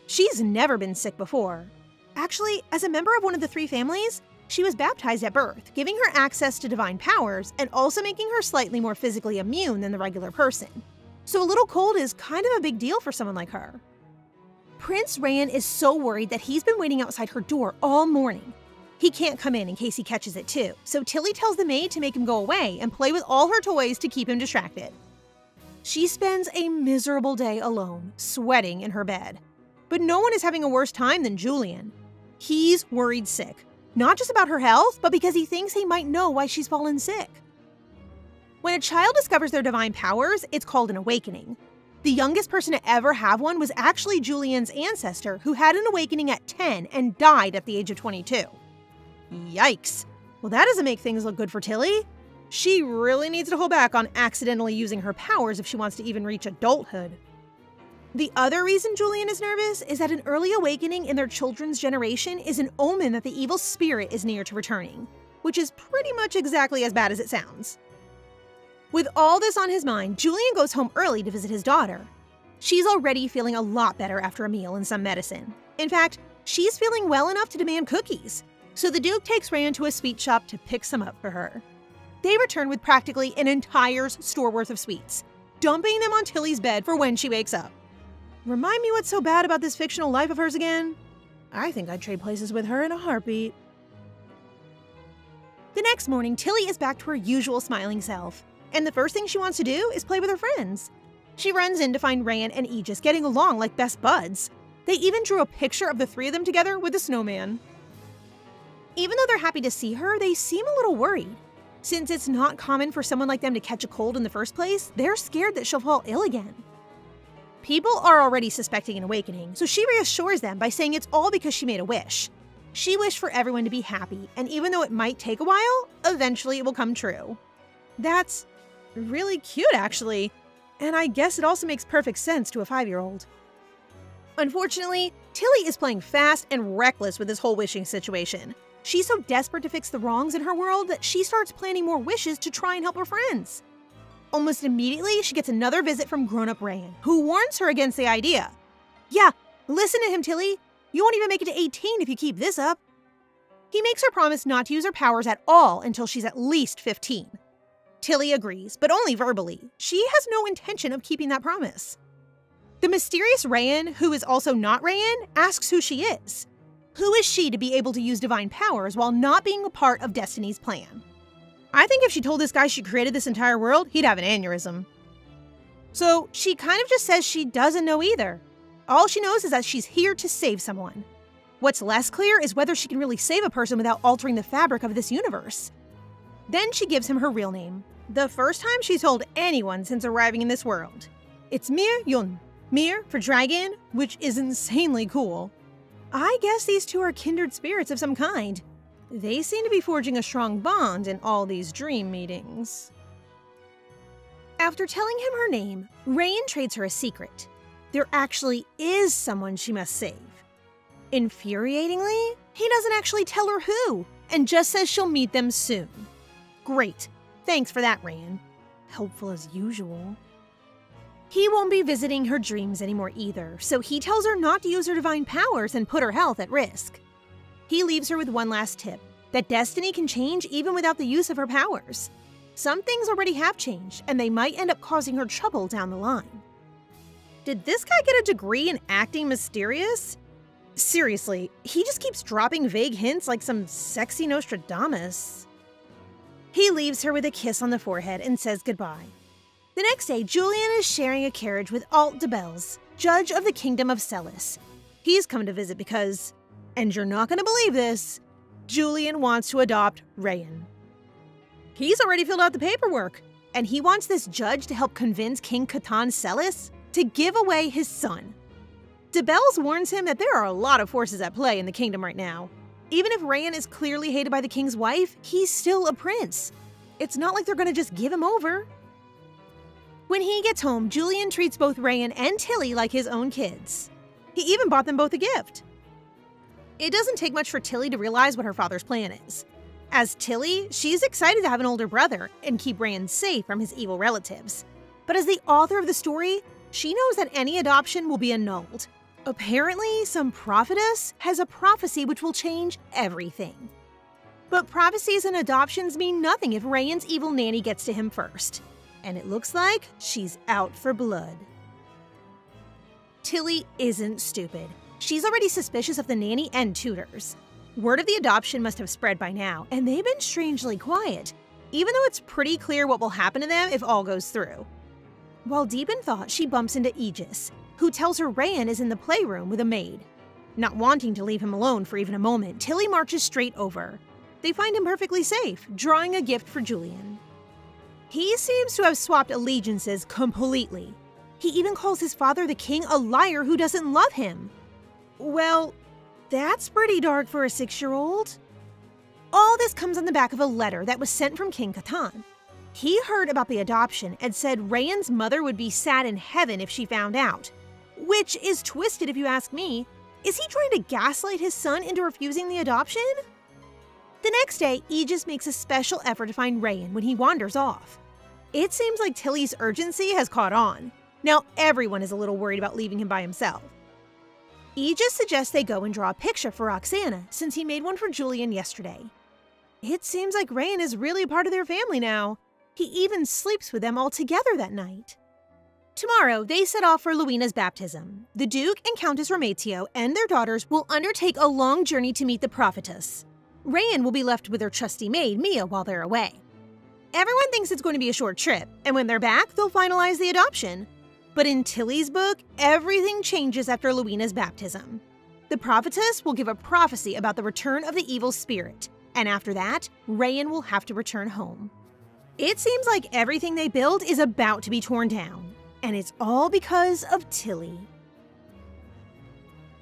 She's never been sick before. Actually, as a member of one of the 3 families, she was baptized at birth, giving her access to divine powers and also making her slightly more physically immune than the regular person. So a little cold is kind of a big deal for someone like her. Prince Rayan is so worried that he's been waiting outside her door all morning. He can't come in case he catches it too, so Tilly tells the maid to make him go away and play with all her toys to keep him distracted. She spends a miserable day alone, sweating in her bed. But no one is having a worse time than Julian. He's worried sick, not just about her health, but because he thinks he might know why she's fallen sick. When a child discovers their divine powers, it's called an awakening. The youngest person to ever have one was actually Julian's ancestor, who had an awakening at 10 and died at the age of 22. Yikes. Well, that doesn't make things look good for Tilly. She really needs to hold back on accidentally using her powers if she wants to even reach adulthood. The other reason Julian is nervous is that an early awakening in their children's generation is an omen that the evil spirit is near to returning, which is pretty much exactly as bad as it sounds. With all this on his mind, Julian goes home early to visit his daughter. She's already feeling a lot better after a meal and some medicine. In fact, she's feeling well enough to demand cookies. So the Duke takes Rayan to a sweet shop to pick some up for her. They return with practically an entire store worth of sweets, dumping them on Tilly's bed for when she wakes up. Remind me what's so bad about this fictional life of hers again? I think I'd trade places with her in a heartbeat. The next morning, Tilly is back to her usual smiling self, and the first thing she wants to do is play with her friends. She runs in to find Rayan and Aegis getting along like best buds. They even drew a picture of the 3 of them together with a snowman. Even though they're happy to see her, they seem a little worried. Since it's not common for someone like them to catch a cold in the first place, they're scared that she'll fall ill again. People are already suspecting an awakening, so she reassures them by saying it's all because she made a wish. She wished for everyone to be happy, and even though it might take a while, eventually it will come true. That's really cute, actually, and I guess it also makes perfect sense to a 5-year-old. Unfortunately, Tilly is playing fast and reckless with this whole wishing situation. She's so desperate to fix the wrongs in her world that she starts planning more wishes to try and help her friends. Almost immediately, she gets another visit from grown-up Rayan, who warns her against the idea. Yeah, listen to him, Tilly. You won't even make it to 18 if you keep this up. He makes her promise not to use her powers at all until she's at least 15. Tilly agrees, but only verbally. She has no intention of keeping that promise. The mysterious Rayan, who is also not Rayan, asks who she is. Who is she to be able to use divine powers while not being a part of Destiny's plan? I think if she told this guy she created this entire world, he'd have an aneurysm. So she kind of just says she doesn't know either. All she knows is that she's here to save someone. What's less clear is whether she can really save a person without altering the fabric of this universe. Then she gives him her real name, the first time she's told anyone since arriving in this world. It's Mir Yun. Mir for dragon, which is insanely cool. I guess these two are kindred spirits of some kind. They seem to be forging a strong bond in all these dream meetings. After telling him her name, Rayan trades her a secret. There actually is someone she must save. Infuriatingly, he doesn't actually tell her who, and just says she'll meet them soon. Great. Thanks for that, Rayan. Helpful as usual. He won't be visiting her dreams anymore either, so he tells her not to use her divine powers and put her health at risk. He leaves her with one last tip, that destiny can change even without the use of her powers. Some things already have changed, and they might end up causing her trouble down the line. Did this guy get a degree in acting mysterious? Seriously, he just keeps dropping vague hints like some sexy Nostradamus. He leaves her with a kiss on the forehead and says goodbye. The next day, Julian is sharing a carriage with Alt de Bels, judge of the Kingdom of Celis. He's come to visit because, and you're not going to believe this, Julian wants to adopt Rayan. He's already filled out the paperwork, and he wants this judge to help convince King Catan Celis to give away his son. De Bels warns him that there are a lot of forces at play in the kingdom right now. Even if Rayan is clearly hated by the king's wife, he's still a prince. It's not like they're going to just give him over. When he gets home, Julian treats both Rayan and Tilly like his own kids. He even bought them both a gift. It doesn't take much for Tilly to realize what her father's plan is. As Tilly, she's excited to have an older brother and keep Rayan safe from his evil relatives. But as the author of the story, she knows that any adoption will be annulled. Apparently, some prophetess has a prophecy which will change everything. But prophecies and adoptions mean nothing if Rayan's evil nanny gets to him first. And it looks like she's out for blood. Tilly isn't stupid. She's already suspicious of the nanny and tutors. Word of the adoption must have spread by now, and they've been strangely quiet, even though it's pretty clear what will happen to them if all goes through. While deep in thought, she bumps into Aegis, who tells her Rayan is in the playroom with a maid. Not wanting to leave him alone for even a moment, Tilly marches straight over. They find him perfectly safe, drawing a gift for Julian. He seems to have swapped allegiances completely. He even calls his father the king a liar who doesn't love him. Well, that's pretty dark for a 6-year-old. All this comes on the back of a letter that was sent from King Catan. He heard about the adoption and said Rayan's mother would be sad in heaven if she found out. Which is twisted if you ask me. Is he trying to gaslight his son into refusing the adoption? The next day, Aegis makes a special effort to find Rayan when he wanders off. It seems like Tilly's urgency has caught on. Now everyone is a little worried about leaving him by himself. Aegis suggests they go and draw a picture for Roxana since he made one for Julian yesterday. It seems like Rayan is really a part of their family now. He even sleeps with them all together that night. Tomorrow, they set off for Luina's baptism. The Duke and Countess Rometio and their daughters will undertake a long journey to meet the prophetess. Rayan will be left with her trusty maid, Mia, while they're away. Everyone thinks it's going to be a short trip, and when they're back, they'll finalize the adoption. But in Tilly's book, everything changes after Luina's baptism. The prophetess will give a prophecy about the return of the evil spirit, and after that, Rayan will have to return home. It seems like everything they build is about to be torn down, and it's all because of Tilly.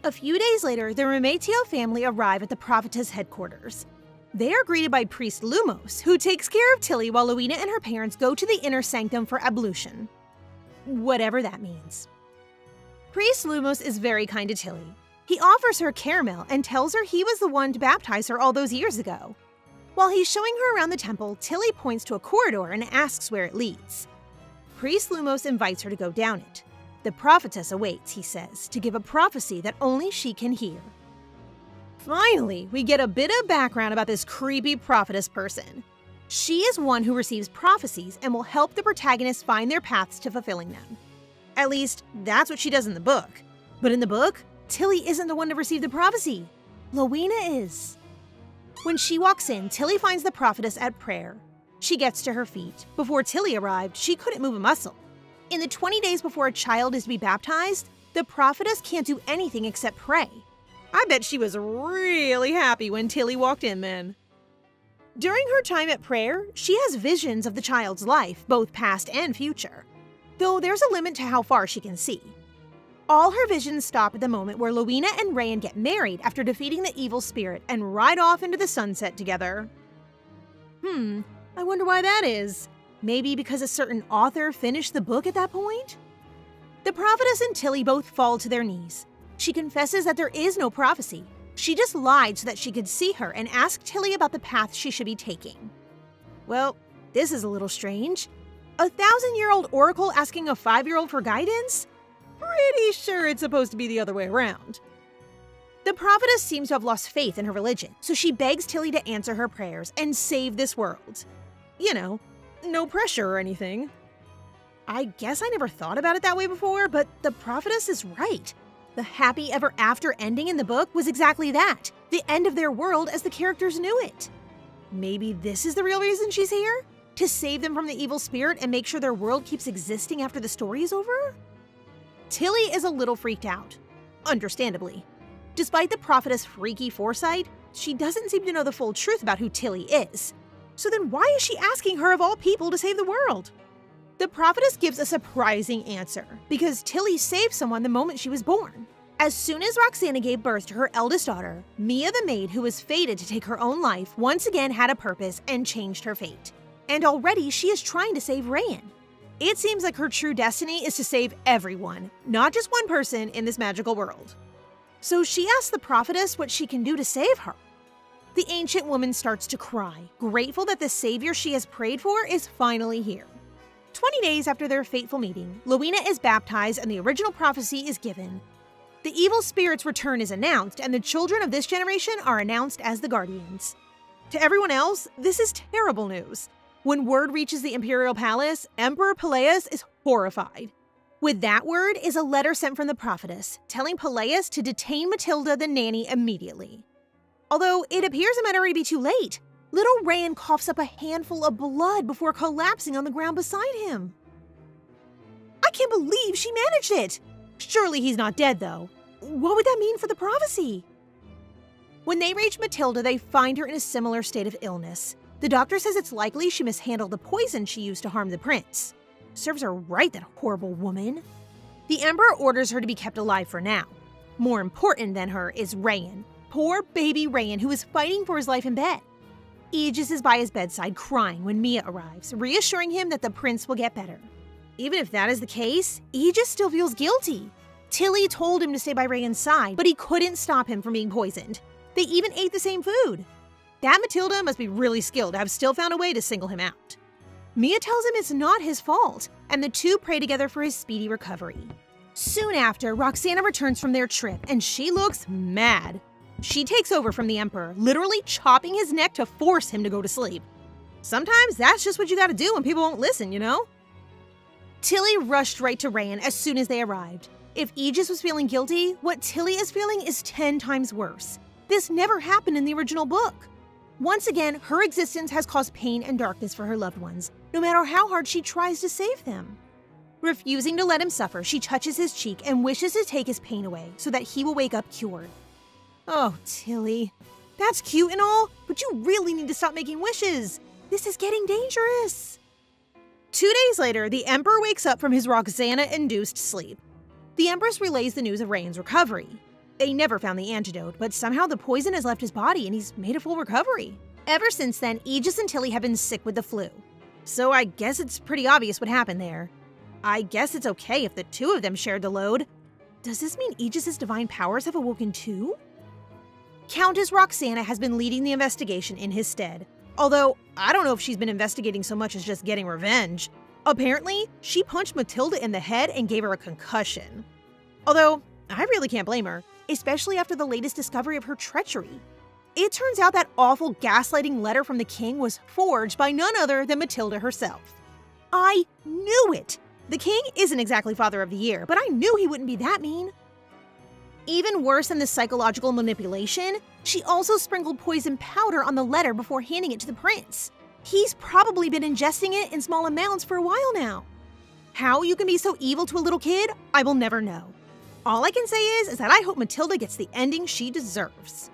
A few days later, the Rometio family arrive at the prophetess headquarters. They are greeted by priest Lumos, who takes care of Tilly while Luina and her parents go to the inner sanctum for ablution. Whatever that means. Priest Lumos is very kind to Tilly. He offers her caramel and tells her he was the one to baptize her all those years ago. While he's showing her around the temple, Tilly points to a corridor and asks where it leads. Priest Lumos invites her to go down it. The prophetess awaits, he says, to give a prophecy that only she can hear. Finally, we get a bit of background about this creepy prophetess person. She is one who receives prophecies and will help the protagonists find their paths to fulfilling them. At least, that's what she does in the book. But in the book, Tilly isn't the one to receive the prophecy. Luina is. When she walks in, Tilly finds the prophetess at prayer. She gets to her feet. Before Tilly arrived, she couldn't move a muscle. In the 20 days before a child is to be baptized, the prophetess can't do anything except pray. I bet she was really happy when Tilly walked in then. During her time at prayer, she has visions of the child's life, both past and future, though there's a limit to how far she can see. All her visions stop at the moment where Luina and Rayan get married after defeating the evil spirit and ride off into the sunset together. I wonder why that is. Maybe because a certain author finished the book at that point? The prophetess and Tilly both fall to their knees. She confesses that there is no prophecy. She just lied so that she could see her and ask Tilly about the path she should be taking. Well, this is a little strange. A 1,000-year-old oracle asking a 5-year-old for guidance? Pretty sure it's supposed to be the other way around. The prophetess seems to have lost faith in her religion, so she begs Tilly to answer her prayers and save this world. You know, no pressure or anything. I guess I never thought about it that way before, but the prophetess is right. The happy ever after ending in the book was exactly that, the end of their world as the characters knew it. Maybe this is the real reason she's here? To save them from the evil spirit and make sure their world keeps existing after the story is over? Tilly is a little freaked out, understandably. Despite the prophetess' freaky foresight, she doesn't seem to know the full truth about who Tilly is. So then why is she asking her of all people to save the world? The prophetess gives a surprising answer, because Tilly saved someone the moment she was born. As soon as Roxana gave birth to her eldest daughter, Mia the maid who was fated to take her own life once again had a purpose and changed her fate. And already she is trying to save Rayan. It seems like her true destiny is to save everyone, not just one person in this magical world. So she asks the prophetess what she can do to save her. The ancient woman starts to cry, grateful that the savior she has prayed for is finally here. 20 days after their fateful meeting, Lowena is baptized and the original prophecy is given. The evil spirit's return is announced, and the children of this generation are announced as the guardians. To everyone else, this is terrible news. When word reaches the imperial palace, Emperor Peleus is horrified. With that word is a letter sent from the prophetess, telling Peleus to detain Matilda the nanny immediately. Although it appears it might already be too late, little Rayan coughs up a handful of blood before collapsing on the ground beside him. I can't believe she managed it! Surely he's not dead, though. What would that mean for the prophecy? When they reach Matilda, they find her in a similar state of illness. The doctor says it's likely she mishandled the poison she used to harm the prince. Serves her right, that horrible woman. The emperor orders her to be kept alive for now. More important than her is Rayan. Poor baby Rayan, who is fighting for his life in bed. Aegis is by his bedside crying when Mia arrives, reassuring him that the prince will get better. Even if that is the case, Aegis still feels guilty. Tilly told him to stay by Rayan's side, but he couldn't stop him from being poisoned. They even ate the same food. That Matilda must be really skilled to have still found a way to single him out. Mia tells him it's not his fault, and the two pray together for his speedy recovery. Soon after, Roxana returns from their trip, and she looks mad. She takes over from the Emperor, literally chopping his neck to force him to go to sleep. Sometimes that's just what you gotta do when people won't listen, you know? Tilly rushed right to Rayan as soon as they arrived. If Aegis was feeling guilty, what Tilly is feeling is 10 times worse. This never happened in the original book. Once again, her existence has caused pain and darkness for her loved ones, no matter how hard she tries to save them. Refusing to let him suffer, she touches his cheek and wishes to take his pain away so that he will wake up cured. Oh, Tilly. That's cute and all, but you really need to stop making wishes. This is getting dangerous. 2 days later, the Emperor wakes up from his Roxana-induced sleep. The Empress relays the news of Rayan's recovery. They never found the antidote, but somehow the poison has left his body and he's made a full recovery. Ever since then, Aegis and Tilly have been sick with the flu. So I guess it's pretty obvious what happened there. I guess it's okay if the two of them shared the load. Does this mean Aegis's divine powers have awoken too? Countess Roxana has been leading the investigation in his stead. Although, I don't know if she's been investigating so much as just getting revenge. Apparently, she punched Matilda in the head and gave her a concussion. Although, I really can't blame her, especially after the latest discovery of her treachery. It turns out that awful gaslighting letter from the king was forged by none other than Matilda herself. I knew it! The king isn't exactly Father of the Year, but I knew he wouldn't be that mean. Even worse than the psychological manipulation, she also sprinkled poison powder on the letter before handing it to the prince. He's probably been ingesting it in small amounts for a while now. How you can be so evil to a little kid, I will never know. All I can say is that I hope Matilda gets the ending she deserves.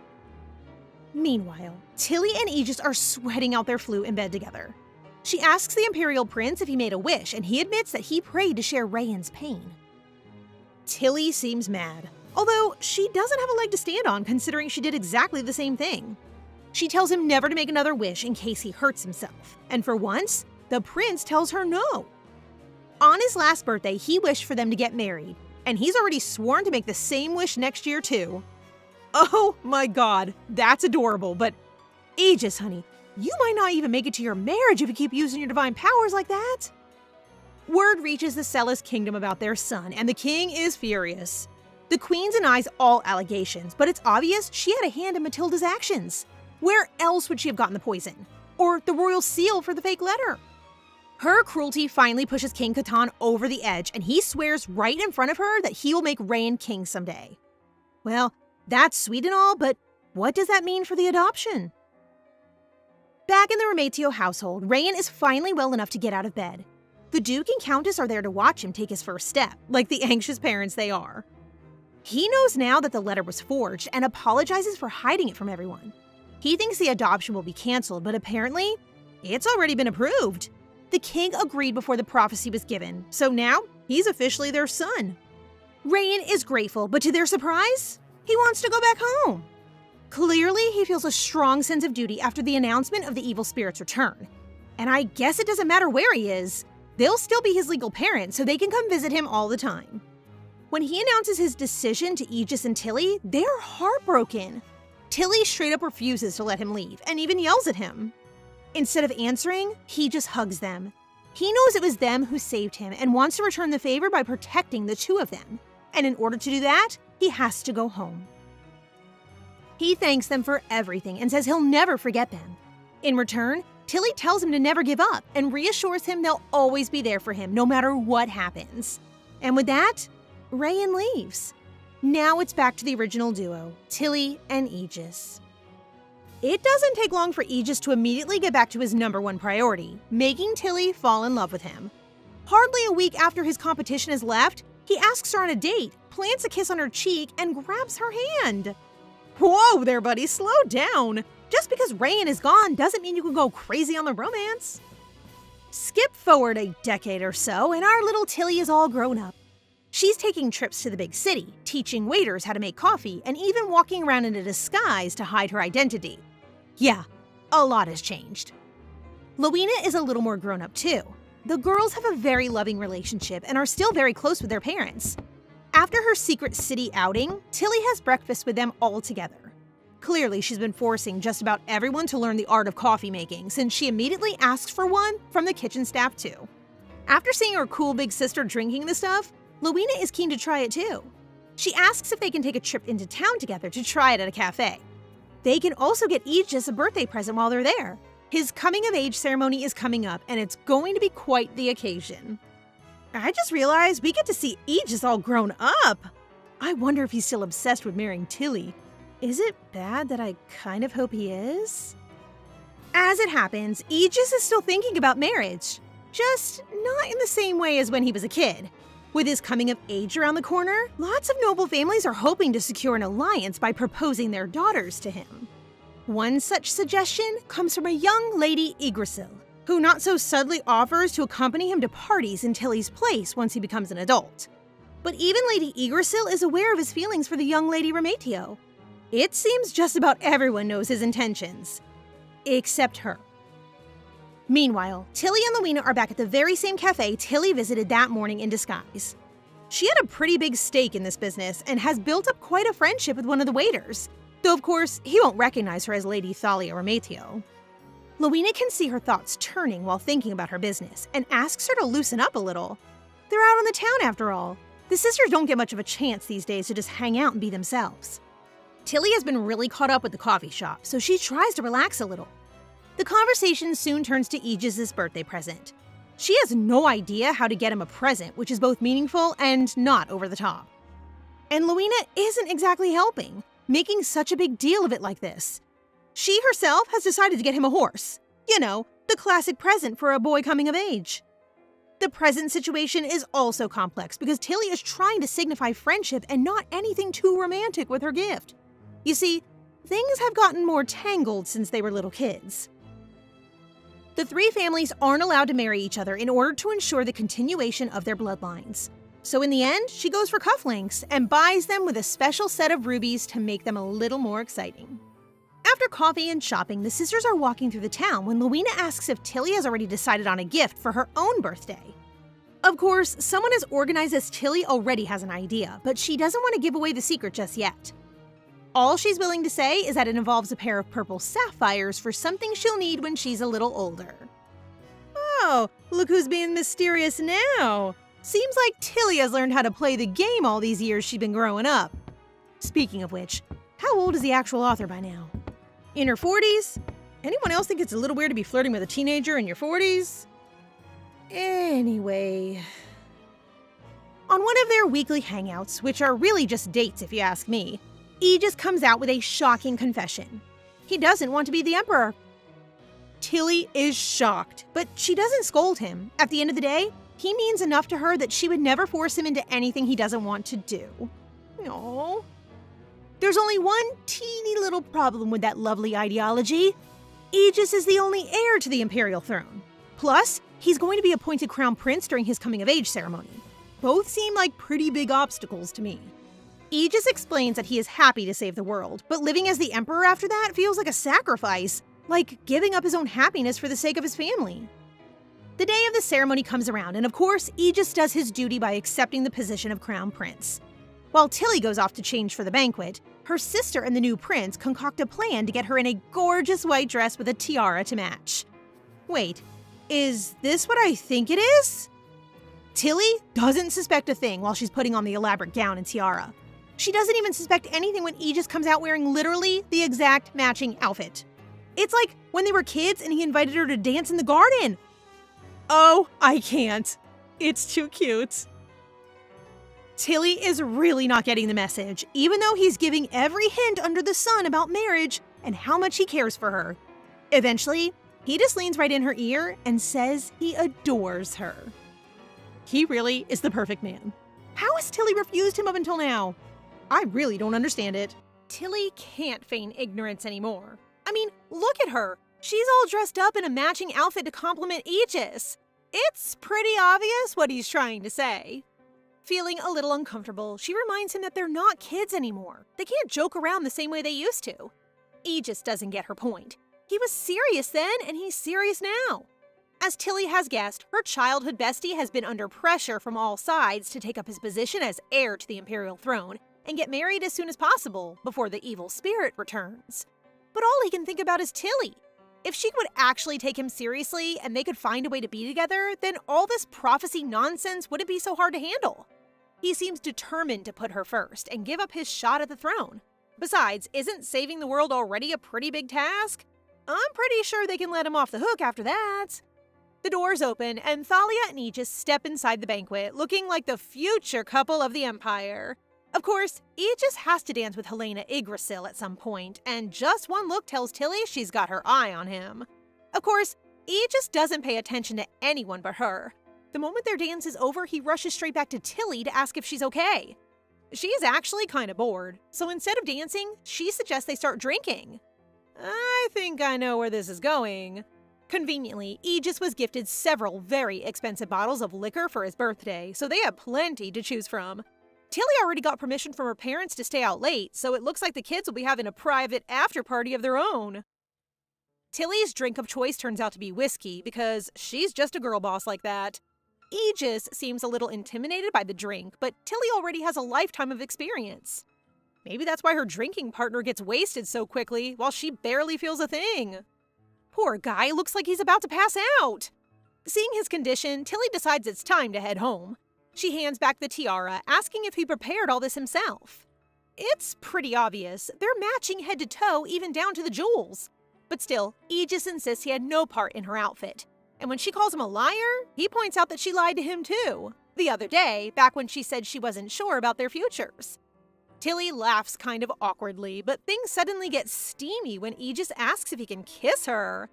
Meanwhile, Tilly and Aegis are sweating out their flu in bed together. She asks the Imperial Prince if he made a wish, and he admits that he prayed to share Rayan's pain. Tilly seems mad, although she doesn't have a leg to stand on considering she did exactly the same thing. She tells him never to make another wish in case he hurts himself, and for once, the prince tells her no. On his last birthday, he wished for them to get married, and he's already sworn to make the same wish next year too. Oh my god, that's adorable, but Aegis, honey, you might not even make it to your marriage if you keep using your divine powers like that. Word reaches the Celis kingdom about their son, and the king is furious. The queen denies all allegations, but it's obvious she had a hand in Matilda's actions. Where else would she have gotten the poison? Or the royal seal for the fake letter? Her cruelty finally pushes King Catan over the edge, and he swears right in front of her that he will make Rayan king someday. Well, that's sweet and all, but what does that mean for the adoption? Back in the Rematio household, Rayan is finally well enough to get out of bed. The Duke and Countess are there to watch him take his first step, like the anxious parents they are. He knows now that the letter was forged and apologizes for hiding it from everyone. He thinks the adoption will be canceled, but apparently, it's already been approved. The king agreed before the prophecy was given, so now he's officially their son. Rayan is grateful, but to their surprise, he wants to go back home. Clearly, he feels a strong sense of duty after the announcement of the evil spirit's return. And I guess it doesn't matter where he is. they'll still be his legal parents, so they can come visit him all the time. When he announces his decision to Aegis and Tilly, they're heartbroken. Tilly straight up refuses to let him leave and even yells at him. Instead of answering, he just hugs them. He knows it was them who saved him and wants to return the favor by protecting the two of them. And in order to do that, he has to go home. He thanks them for everything and says he'll never forget them. In return, Tilly tells him to never give up and reassures him they'll always be there for him no matter what happens. And with that, Rayan leaves. Now it's back to the original duo, Tilly and Aegis. It doesn't take long for Aegis to immediately get back to his #1 priority, making Tilly fall in love with him. Hardly a week after his competition has left, he asks her on a date, plants a kiss on her cheek, and grabs her hand. Whoa there, buddy, slow down. Just because Rayan is gone doesn't mean you can go crazy on the romance. Skip forward a decade or so, and our little Tilly is all grown up. She's taking trips to the big city, teaching waiters how to make coffee, and even walking around in a disguise to hide her identity. Yeah, a lot has changed. Lowena is a little more grown up too. The girls have a very loving relationship and are still very close with their parents. After her secret city outing, Tilly has breakfast with them all together. Clearly, she's been forcing just about everyone to learn the art of coffee making, since she immediately asks for one from the kitchen staff too. After seeing her cool big sister drinking the stuff, Lowena is keen to try it too. She asks if they can take a trip into town together to try it at a cafe. They can also get Aegis a birthday present while they're there. His coming-of-age ceremony is coming up, and it's going to be quite the occasion. I just realized we get to see Aegis all grown up. I wonder if he's still obsessed with marrying Tilly. Is it bad that I kind of hope he is? As it happens, Aegis is still thinking about marriage, just not in the same way as when he was a kid. With his coming of age around the corner, lots of noble families are hoping to secure an alliance by proposing their daughters to him. One such suggestion comes from a young Lady Yggdrasil, who not so subtly offers to accompany him to parties in Tilly's place once he becomes an adult. But even Lady Yggdrasil is aware of his feelings for the young Lady Rematio. It seems just about everyone knows his intentions, except her. Meanwhile, Tilly and Lowena are back at the very same cafe Tilly visited that morning in disguise. She had a pretty big stake in this business and has built up quite a friendship with one of the waiters, though of course he won't recognize her as Lady Thalia Rematio. Lowena can see her thoughts turning while thinking about her business and asks her to loosen up a little. They're out on the town after all. The sisters don't get much of a chance these days to just hang out and be themselves. Tilly has been really caught up with the coffee shop, so she tries to relax a little. The conversation soon turns to Aegis' birthday present. She has no idea how to get him a present, which is both meaningful and not over the top. And Lowena isn't exactly helping, making such a big deal of it like this. She herself has decided to get him a horse. You know, the classic present for a boy coming of age. The present situation is also complex because Tilly is trying to signify friendship and not anything too romantic with her gift. You see, things have gotten more tangled since they were little kids. The three families aren't allowed to marry each other in order to ensure the continuation of their bloodlines. So in the end, she goes for cufflinks and buys them with a special set of rubies to make them a little more exciting. After coffee and shopping, the sisters are walking through the town when Lowena asks if Tilly has already decided on a gift for her own birthday. Of course, someone as organized as Tilly already has an idea, but she doesn't want to give away the secret just yet. All she's willing to say is that it involves a pair of purple sapphires for something she'll need when she's a little older. Oh, look who's being mysterious now. Seems like Tilly has learned how to play the game all these years she's been growing up. Speaking of which, how old is the actual author by now? In her 40s? Anyone else think it's a little weird to be flirting with a teenager in your 40s? Anyway. On one of their weekly hangouts, which are really just dates if you ask me, Aegis comes out with a shocking confession. He doesn't want to be the emperor. Tilly is shocked, but she doesn't scold him. At the end of the day, he means enough to her that she would never force him into anything he doesn't want to do. Aww. There's only one teeny little problem with that lovely ideology. Aegis is the only heir to the imperial throne. Plus, he's going to be appointed crown prince during his coming-of-age ceremony. Both seem like pretty big obstacles to me. Aegis explains that he is happy to save the world, but living as the emperor after that feels like a sacrifice, like giving up his own happiness for the sake of his family. The day of the ceremony comes around, and of course, Aegis does his duty by accepting the position of crown prince. While Tilly goes off to change for the banquet, her sister and the new prince concoct a plan to get her in a gorgeous white dress with a tiara to match. Wait, is this what I think it is? Tilly doesn't suspect a thing while she's putting on the elaborate gown and tiara. She doesn't even suspect anything when Aegis comes out wearing literally the exact matching outfit. It's like when they were kids and he invited her to dance in the garden. Oh, I can't. It's too cute. Tilly is really not getting the message, even though he's giving every hint under the sun about marriage and how much he cares for her. Eventually, he just leans right in her ear and says he adores her. He really is the perfect man. How has Tilly refused him up until now? I really don't understand it. Tilly can't feign ignorance anymore. I mean, look at her. She's all dressed up in a matching outfit to compliment Aegis. It's pretty obvious what he's trying to say. Feeling a little uncomfortable, she reminds him that they're not kids anymore. They can't joke around the same way they used to. Aegis doesn't get her point. He was serious then, and he's serious now. As Tilly has guessed, her childhood bestie has been under pressure from all sides to take up his position as heir to the imperial throne and get married as soon as possible before the evil spirit returns. But all he can think about is Tilly. If she would actually take him seriously and they could find a way to be together, then all this prophecy nonsense wouldn't be so hard to handle. He seems determined to put her first and give up his shot at the throne. Besides, isn't saving the world already a pretty big task? I'm pretty sure they can let him off the hook after that. The doors open and Thalia and Aegis step inside the banquet, looking like the future couple of the Empire. Of course, Aegis has to dance with Helena Yggdrasil at some point, and just one look tells Tilly she's got her eye on him. Of course, Aegis doesn't pay attention to anyone but her. The moment their dance is over, he rushes straight back to Tilly to ask if she's okay. She's actually kind of bored, so instead of dancing, she suggests they start drinking. I think I know where this is going. Conveniently, Aegis was gifted several very expensive bottles of liquor for his birthday, so they have plenty to choose from. Tilly already got permission from her parents to stay out late, so it looks like the kids will be having a private after-party of their own. Tilly's drink of choice turns out to be whiskey, because she's just a girl boss like that. Aegis seems a little intimidated by the drink, but Tilly already has a lifetime of experience. Maybe that's why her drinking partner gets wasted so quickly, while she barely feels a thing. Poor guy looks like he's about to pass out. Seeing his condition, Tilly decides it's time to head home. She hands back the tiara, asking if he prepared all this himself. It's pretty obvious. They're matching head to toe, even down to the jewels. But still, Aegis insists he had no part in her outfit. And when she calls him a liar, he points out that she lied to him too. The other day, back when she said she wasn't sure about their futures. Tilly laughs kind of awkwardly, but things suddenly get steamy when Aegis asks if he can kiss her.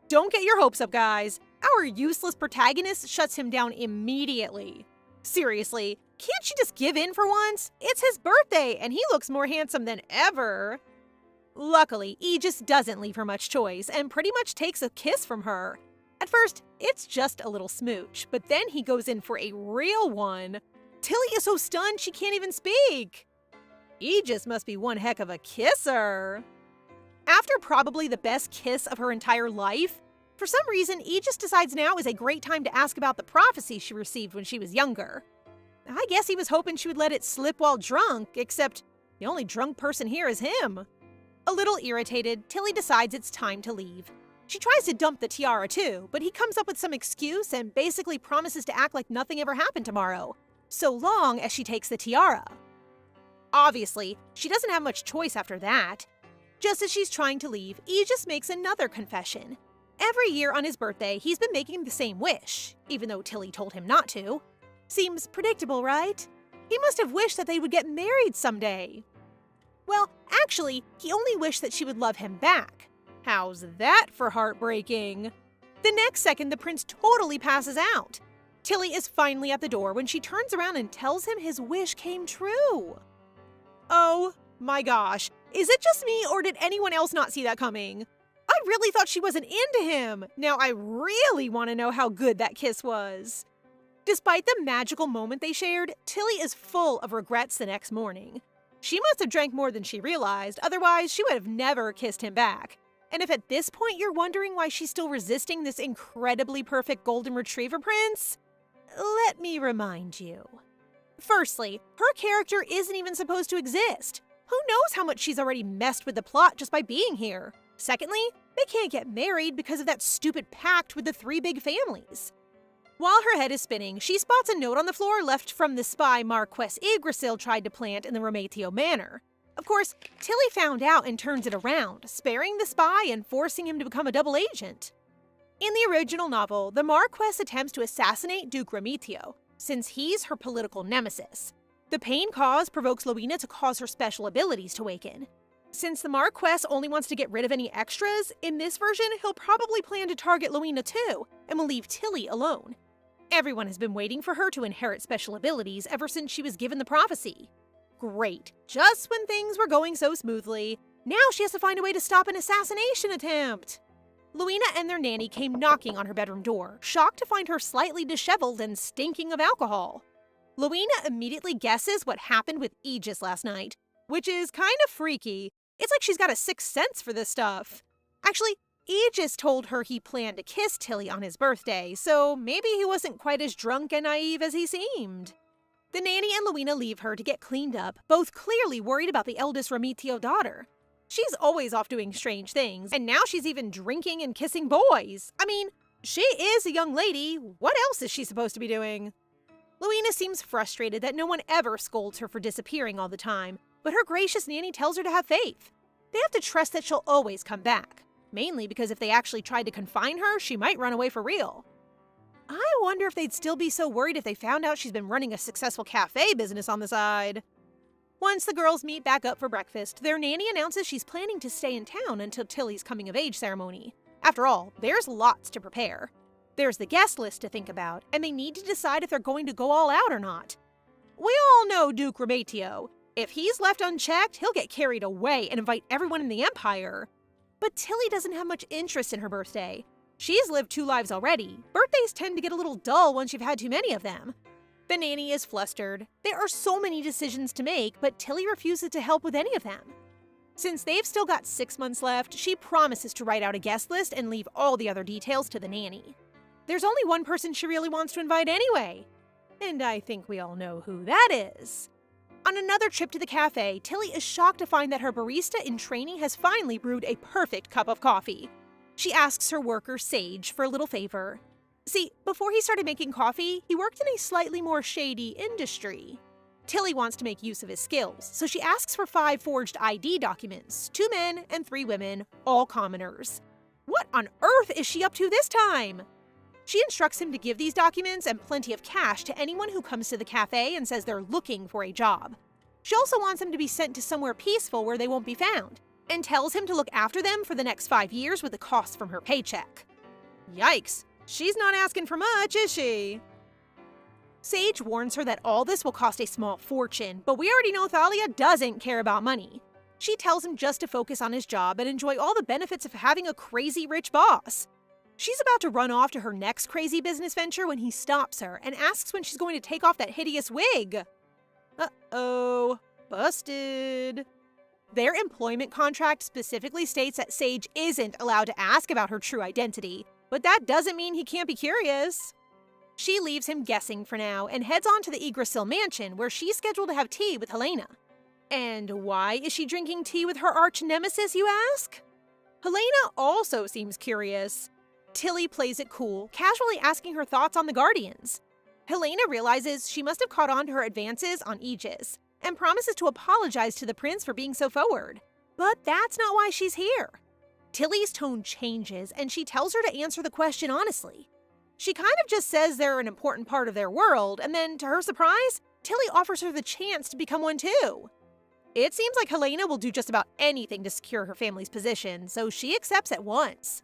Don't get your hopes up, guys. Our useless protagonist shuts him down immediately. Seriously, can't she just give in for once? It's his birthday, and he looks more handsome than ever. Luckily, Aegis doesn't leave her much choice and pretty much takes a kiss from her. At first, it's just a little smooch, but then he goes in for a real one. Tilly is so stunned she can't even speak. Aegis must be one heck of a kisser. After probably the best kiss of her entire life, for some reason, Aegis decides now is a great time to ask about the prophecy she received when she was younger. I guess he was hoping she would let it slip while drunk, except the only drunk person here is him. A little irritated, Tilly decides it's time to leave. She tries to dump the tiara too, but he comes up with some excuse and basically promises to act like nothing ever happened tomorrow, so long as she takes the tiara. Obviously, she doesn't have much choice after that. Just as she's trying to leave, Aegis makes another confession. Every year on his birthday, he's been making the same wish, even though Tilly told him not to. Seems predictable, right? He must have wished that they would get married someday. Well, actually, he only wished that she would love him back. How's that for heartbreaking? The next second, the prince totally passes out. Tilly is finally at the door when she turns around and tells him his wish came true. Oh my gosh, is it just me or did anyone else not see that coming? I really thought she wasn't into him. Now I really want to know how good that kiss was. Despite the magical moment they shared, Tilly is full of regrets the next morning. She must have drank more than she realized, otherwise she would have never kissed him back. And if at this point you're wondering why she's still resisting this incredibly perfect golden retriever prince, let me remind you. Firstly, her character isn't even supposed to exist. Who knows how much she's already messed with the plot just by being here? Secondly, they can't get married because of that stupid pact with the three big families. While her head is spinning, she spots a note on the floor left from the spy Marquess Yggdrasil tried to plant in the Rometio Manor. Of course, Tilly found out and turns it around, sparing the spy and forcing him to become a double agent. In the original novel, the Marquess attempts to assassinate Duke Rometio, since he's her political nemesis. The pain caused provokes Lowena to cause her special abilities to awaken. Since the Marquess only wants to get rid of any extras, in this version, he'll probably plan to target Lowena too, and will leave Tilly alone. Everyone has been waiting for her to inherit special abilities ever since she was given the prophecy. Great, just when things were going so smoothly, now she has to find a way to stop an assassination attempt. Lowena and their nanny came knocking on her bedroom door, shocked to find her slightly disheveled and stinking of alcohol. Lowena immediately guesses what happened with Aegis last night, which is kind of freaky. It's like she's got a sixth sense for this stuff. Actually, Aegis told her he planned to kiss Tilly on his birthday, so maybe he wasn't quite as drunk and naive as he seemed. The nanny and Lowena leave her to get cleaned up, both clearly worried about the eldest Rometio daughter. She's always off doing strange things, and now she's even drinking and kissing boys. I mean, she is a young lady. What else is she supposed to be doing? Lowena seems frustrated that no one ever scolds her for disappearing all the time, but her gracious nanny tells her to have faith. They have to trust that she'll always come back, mainly because if they actually tried to confine her, she might run away for real. I wonder if they'd still be so worried if they found out she's been running a successful cafe business on the side. Once the girls meet back up for breakfast, their nanny announces she's planning to stay in town until Tilly's coming-of-age ceremony. After all, there's lots to prepare. There's the guest list to think about, and they need to decide if they're going to go all out or not. We all know Duke Rometio. If he's left unchecked, he'll get carried away and invite everyone in the Empire. But Tilly doesn't have much interest in her birthday. She's lived 2 lives already. Birthdays tend to get a little dull once you've had too many of them. The nanny is flustered. There are so many decisions to make, but Tilly refuses to help with any of them. Since they've still got 6 months left, she promises to write out a guest list and leave all the other details to the nanny. There's only one person she really wants to invite anyway. And I think we all know who that is. On another trip to the cafe, Tilly is shocked to find that her barista in training has finally brewed a perfect cup of coffee. She asks her worker, Sage, for a little favor. See, before he started making coffee, he worked in a slightly more shady industry. Tilly wants to make use of his skills, so she asks for 5 forged ID documents, 2 men and 3 women, all commoners. What on earth is she up to this time? She instructs him to give these documents and plenty of cash to anyone who comes to the cafe and says they're looking for a job. She also wants them to be sent to somewhere peaceful where they won't be found, and tells him to look after them for the next 5 years with the costs from her paycheck. Yikes, she's not asking for much, is she? Sage warns her that all this will cost a small fortune, but we already know Thalia doesn't care about money. She tells him just to focus on his job and enjoy all the benefits of having a crazy rich boss. She's about to run off to her next crazy business venture when he stops her and asks when she's going to take off that hideous wig. Uh-oh, busted. Their employment contract specifically states that Sage isn't allowed to ask about her true identity, but that doesn't mean he can't be curious. She leaves him guessing for now and heads on to the Yggdrasil mansion where she's scheduled to have tea with Helena. And why is she drinking tea with her arch nemesis, you ask? Helena also seems curious. Tilly plays it cool, casually asking her thoughts on the Guardians. Helena realizes she must have caught on to her advances on Aegis, and promises to apologize to the prince for being so forward. But that's not why she's here. Tilly's tone changes, and she tells her to answer the question honestly. She kind of just says they're an important part of their world, and then, to her surprise, Tilly offers her the chance to become one too. It seems like Helena will do just about anything to secure her family's position, so she accepts at once.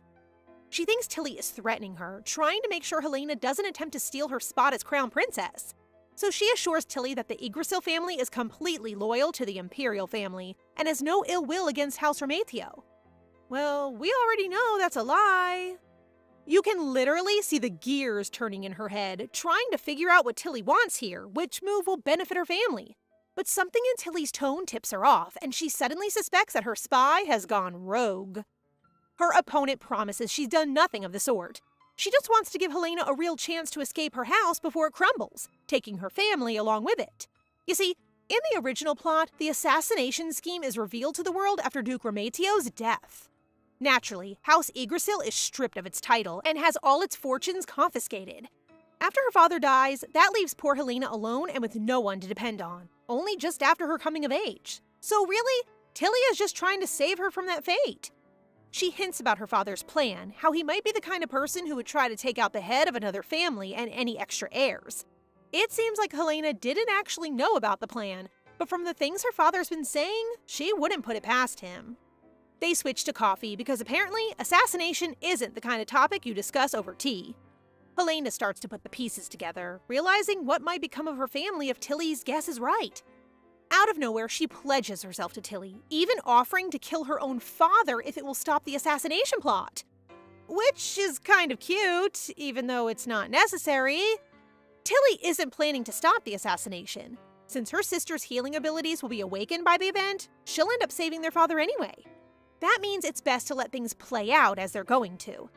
She thinks Tilly is threatening her, trying to make sure Helena doesn't attempt to steal her spot as crown princess. So she assures Tilly that the Yggdrasil family is completely loyal to the imperial family and has no ill will against House Rometio. Well, we already know that's a lie. You can literally see the gears turning in her head, trying to figure out what Tilly wants here, which move will benefit her family. But something in Tilly's tone tips her off, and she suddenly suspects that her spy has gone rogue. Her opponent promises she's done nothing of the sort. She just wants to give Helena a real chance to escape her house before it crumbles, taking her family along with it. You see, in the original plot, the assassination scheme is revealed to the world after Duke Remetio's death. Naturally, House Yggdrasil is stripped of its title and has all its fortunes confiscated. After her father dies, that leaves poor Helena alone and with no one to depend on, only just after her coming of age. So really, Tilly is just trying to save her from that fate. She hints about her father's plan, how he might be the kind of person who would try to take out the head of another family and any extra heirs. It seems like Helena didn't actually know about the plan, but from the things her father's been saying, she wouldn't put it past him. They switch to coffee because apparently assassination isn't the kind of topic you discuss over tea. Helena starts to put the pieces together, realizing what might become of her family if Tilly's guess is right. Out of nowhere, she pledges herself to Tilly, even offering to kill her own father if it will stop the assassination plot. Which is kind of cute, even though it's not necessary. Tilly isn't planning to stop the assassination. Since her sister's healing abilities will be awakened by the event, she'll end up saving their father anyway. That means it's best to let things play out as they're going to.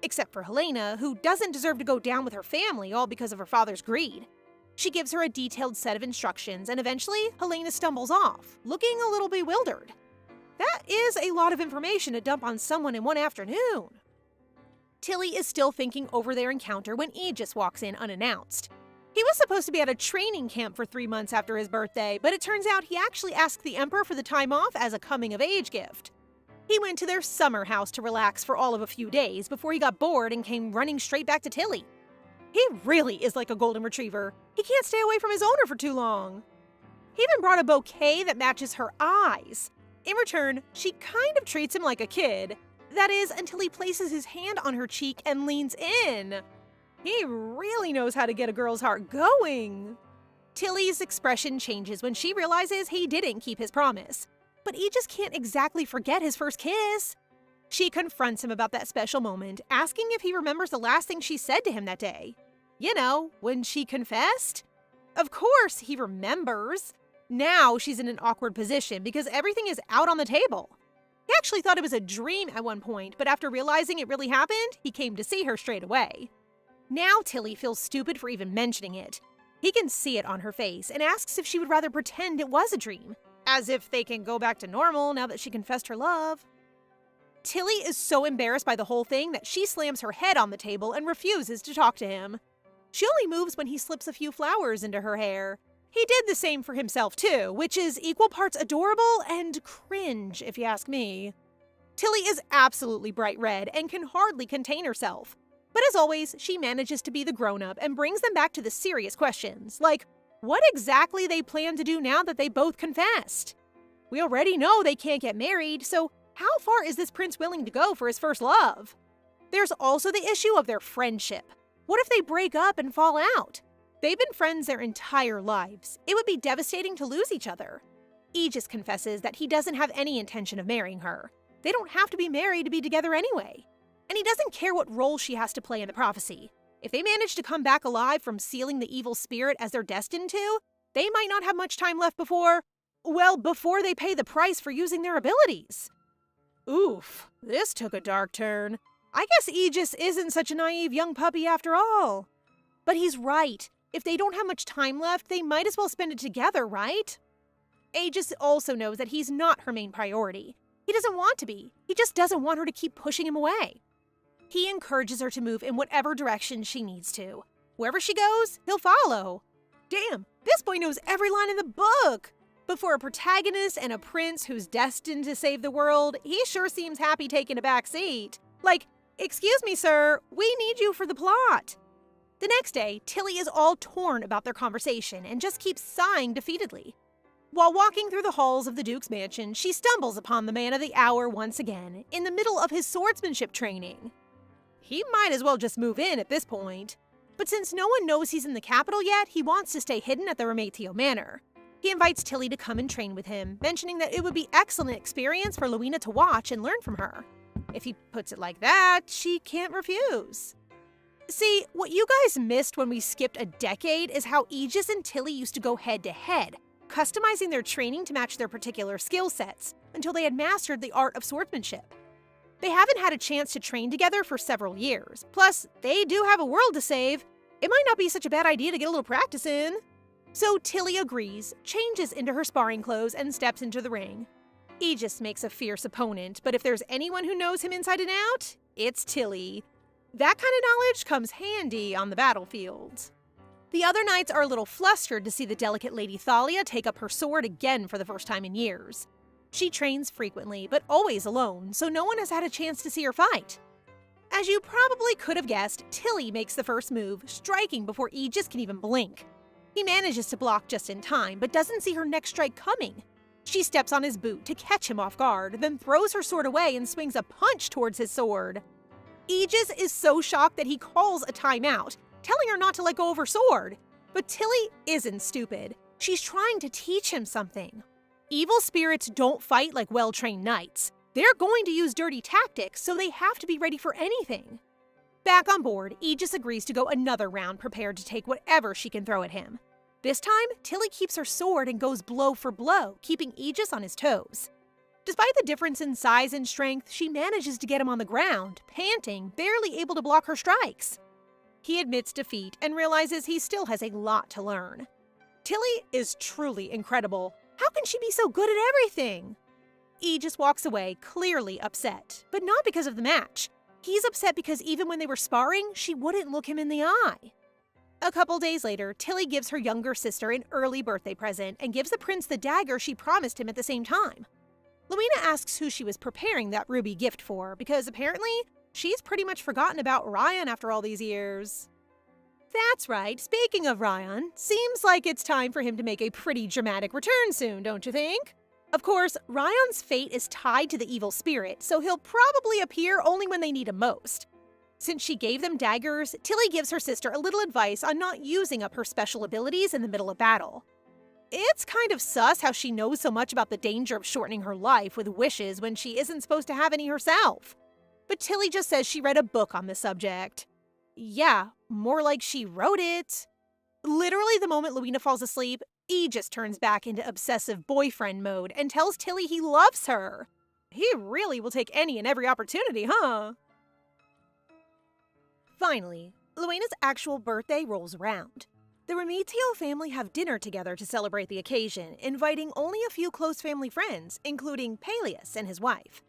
Except for Helena, who doesn't deserve to go down with her family all because of her father's greed. She gives her a detailed set of instructions, and eventually, Helena stumbles off, looking a little bewildered. That is a lot of information to dump on someone in one afternoon. Tilly is still thinking over their encounter when Aegis walks in unannounced. He was supposed to be at a training camp for 3 months after his birthday, but it turns out he actually asked the Emperor for the time off as a coming-of-age gift. He went to their summer house to relax for all of a few days before he got bored and came running straight back to Tilly. He really is like a golden retriever. He can't stay away from his owner for too long. He even brought a bouquet that matches her eyes. In return, she kind of treats him like a kid. That is, until he places his hand on her cheek and leans in. He really knows how to get a girl's heart going. Tilly's expression changes when she realizes he didn't keep his promise. But he just can't exactly forget his first kiss. She confronts him about that special moment, asking if he remembers the last thing she said to him that day. You know, when she confessed? Of course he remembers. Now she's in an awkward position because everything is out on the table. He actually thought it was a dream at one point, but after realizing it really happened, he came to see her straight away. Now Tilly feels stupid for even mentioning it. He can see it on her face and asks if she would rather pretend it was a dream, as if they can go back to normal now that she confessed her love. Tilly is so embarrassed by the whole thing that she slams her head on the table and refuses to talk to him. She only moves when he slips a few flowers into her hair. He did the same for himself too, which is equal parts adorable and cringe, if you ask me. Tilly is absolutely bright red and can hardly contain herself. But as always, she manages to be the grown-up and brings them back to the serious questions, like what exactly they plan to do now that they both confessed. We already know they can't get married, so how far is this prince willing to go for his first love? There's also the issue of their friendship. What if they break up and fall out? They've been friends their entire lives. It would be devastating to lose each other. Aegis confesses that he doesn't have any intention of marrying her. They don't have to be married to be together anyway. And he doesn't care what role she has to play in the prophecy. If they manage to come back alive from sealing the evil spirit as they're destined to, they might not have much time left before they pay the price for using their abilities. Oof, this took a dark turn. I guess Aegis isn't such a naive young puppy after all. But he's right. If they don't have much time left, they might as well spend it together, right? Aegis also knows that he's not her main priority. He doesn't want to be. He just doesn't want her to keep pushing him away. He encourages her to move in whatever direction she needs to. Wherever she goes, he'll follow. Damn, this boy knows every line in the book. But for a protagonist and a prince who's destined to save the world, he sure seems happy taking a back seat. Like, excuse me, sir, we need you for the plot. The next day, Tilly is all torn about their conversation and just keeps sighing defeatedly. While walking through the halls of the Duke's mansion, she stumbles upon the man of the hour once again, in the middle of his swordsmanship training. He might as well just move in at this point. But since no one knows he's in the capital yet, he wants to stay hidden at the Remetio Manor. He invites Tilly to come and train with him, mentioning that it would be an excellent experience for Luina to watch and learn from her. If he puts it like that, she can't refuse. See, what you guys missed when we skipped a decade is how Aegis and Tilly used to go head-to-head, customizing their training to match their particular skill sets, until they had mastered the art of swordsmanship. They haven't had a chance to train together for several years. Plus, they do have a world to save. It might not be such a bad idea to get a little practice in. So Tilly agrees, changes into her sparring clothes, and steps into the ring. Aegis makes a fierce opponent, but if there's anyone who knows him inside and out, it's Tilly. That kind of knowledge comes handy on the battlefield. The other knights are a little flustered to see the delicate Lady Thalia take up her sword again for the first time in years. She trains frequently, but always alone, so no one has had a chance to see her fight. As you probably could have guessed, Tilly makes the first move, striking before Aegis can even blink. He manages to block just in time, but doesn't see her next strike coming. She steps on his boot to catch him off guard, then throws her sword away and swings a punch towards his sword. Aegis is so shocked that he calls a timeout, telling her not to let go of her sword. But Tilly isn't stupid. She's trying to teach him something. Evil spirits don't fight like well-trained knights. They're going to use dirty tactics, so they have to be ready for anything. Back on board, Aegis agrees to go another round prepared to take whatever she can throw at him. This time, Tilly keeps her sword and goes blow for blow, keeping Aegis on his toes. Despite the difference in size and strength, she manages to get him on the ground, panting, barely able to block her strikes. He admits defeat and realizes he still has a lot to learn. Tilly is truly incredible. How can she be so good at everything? Aegis walks away, clearly upset, but not because of the match. He's upset because even when they were sparring, she wouldn't look him in the eye. A couple days later, Tilly gives her younger sister an early birthday present and gives the prince the dagger she promised him at the same time. Luina asks who she was preparing that ruby gift for, because apparently, she's pretty much forgotten about Ryan after all these years. That's right, speaking of Ryan, seems like it's time for him to make a pretty dramatic return soon, don't you think? Of course, Ryan's fate is tied to the evil spirit, so he'll probably appear only when they need him most. Since she gave them daggers, Tilly gives her sister a little advice on not using up her special abilities in the middle of battle. It's kind of sus how she knows so much about the danger of shortening her life with wishes when she isn't supposed to have any herself. But Tilly just says she read a book on the subject. Yeah, more like she wrote it. Literally the moment Luina falls asleep, Aegis turns back into obsessive boyfriend mode and tells Tilly he loves her. He really will take any and every opportunity, huh? Finally, Luina's actual birthday rolls around. The Remitio family have dinner together to celebrate the occasion, inviting only a few close family friends, including Peleus and his wife.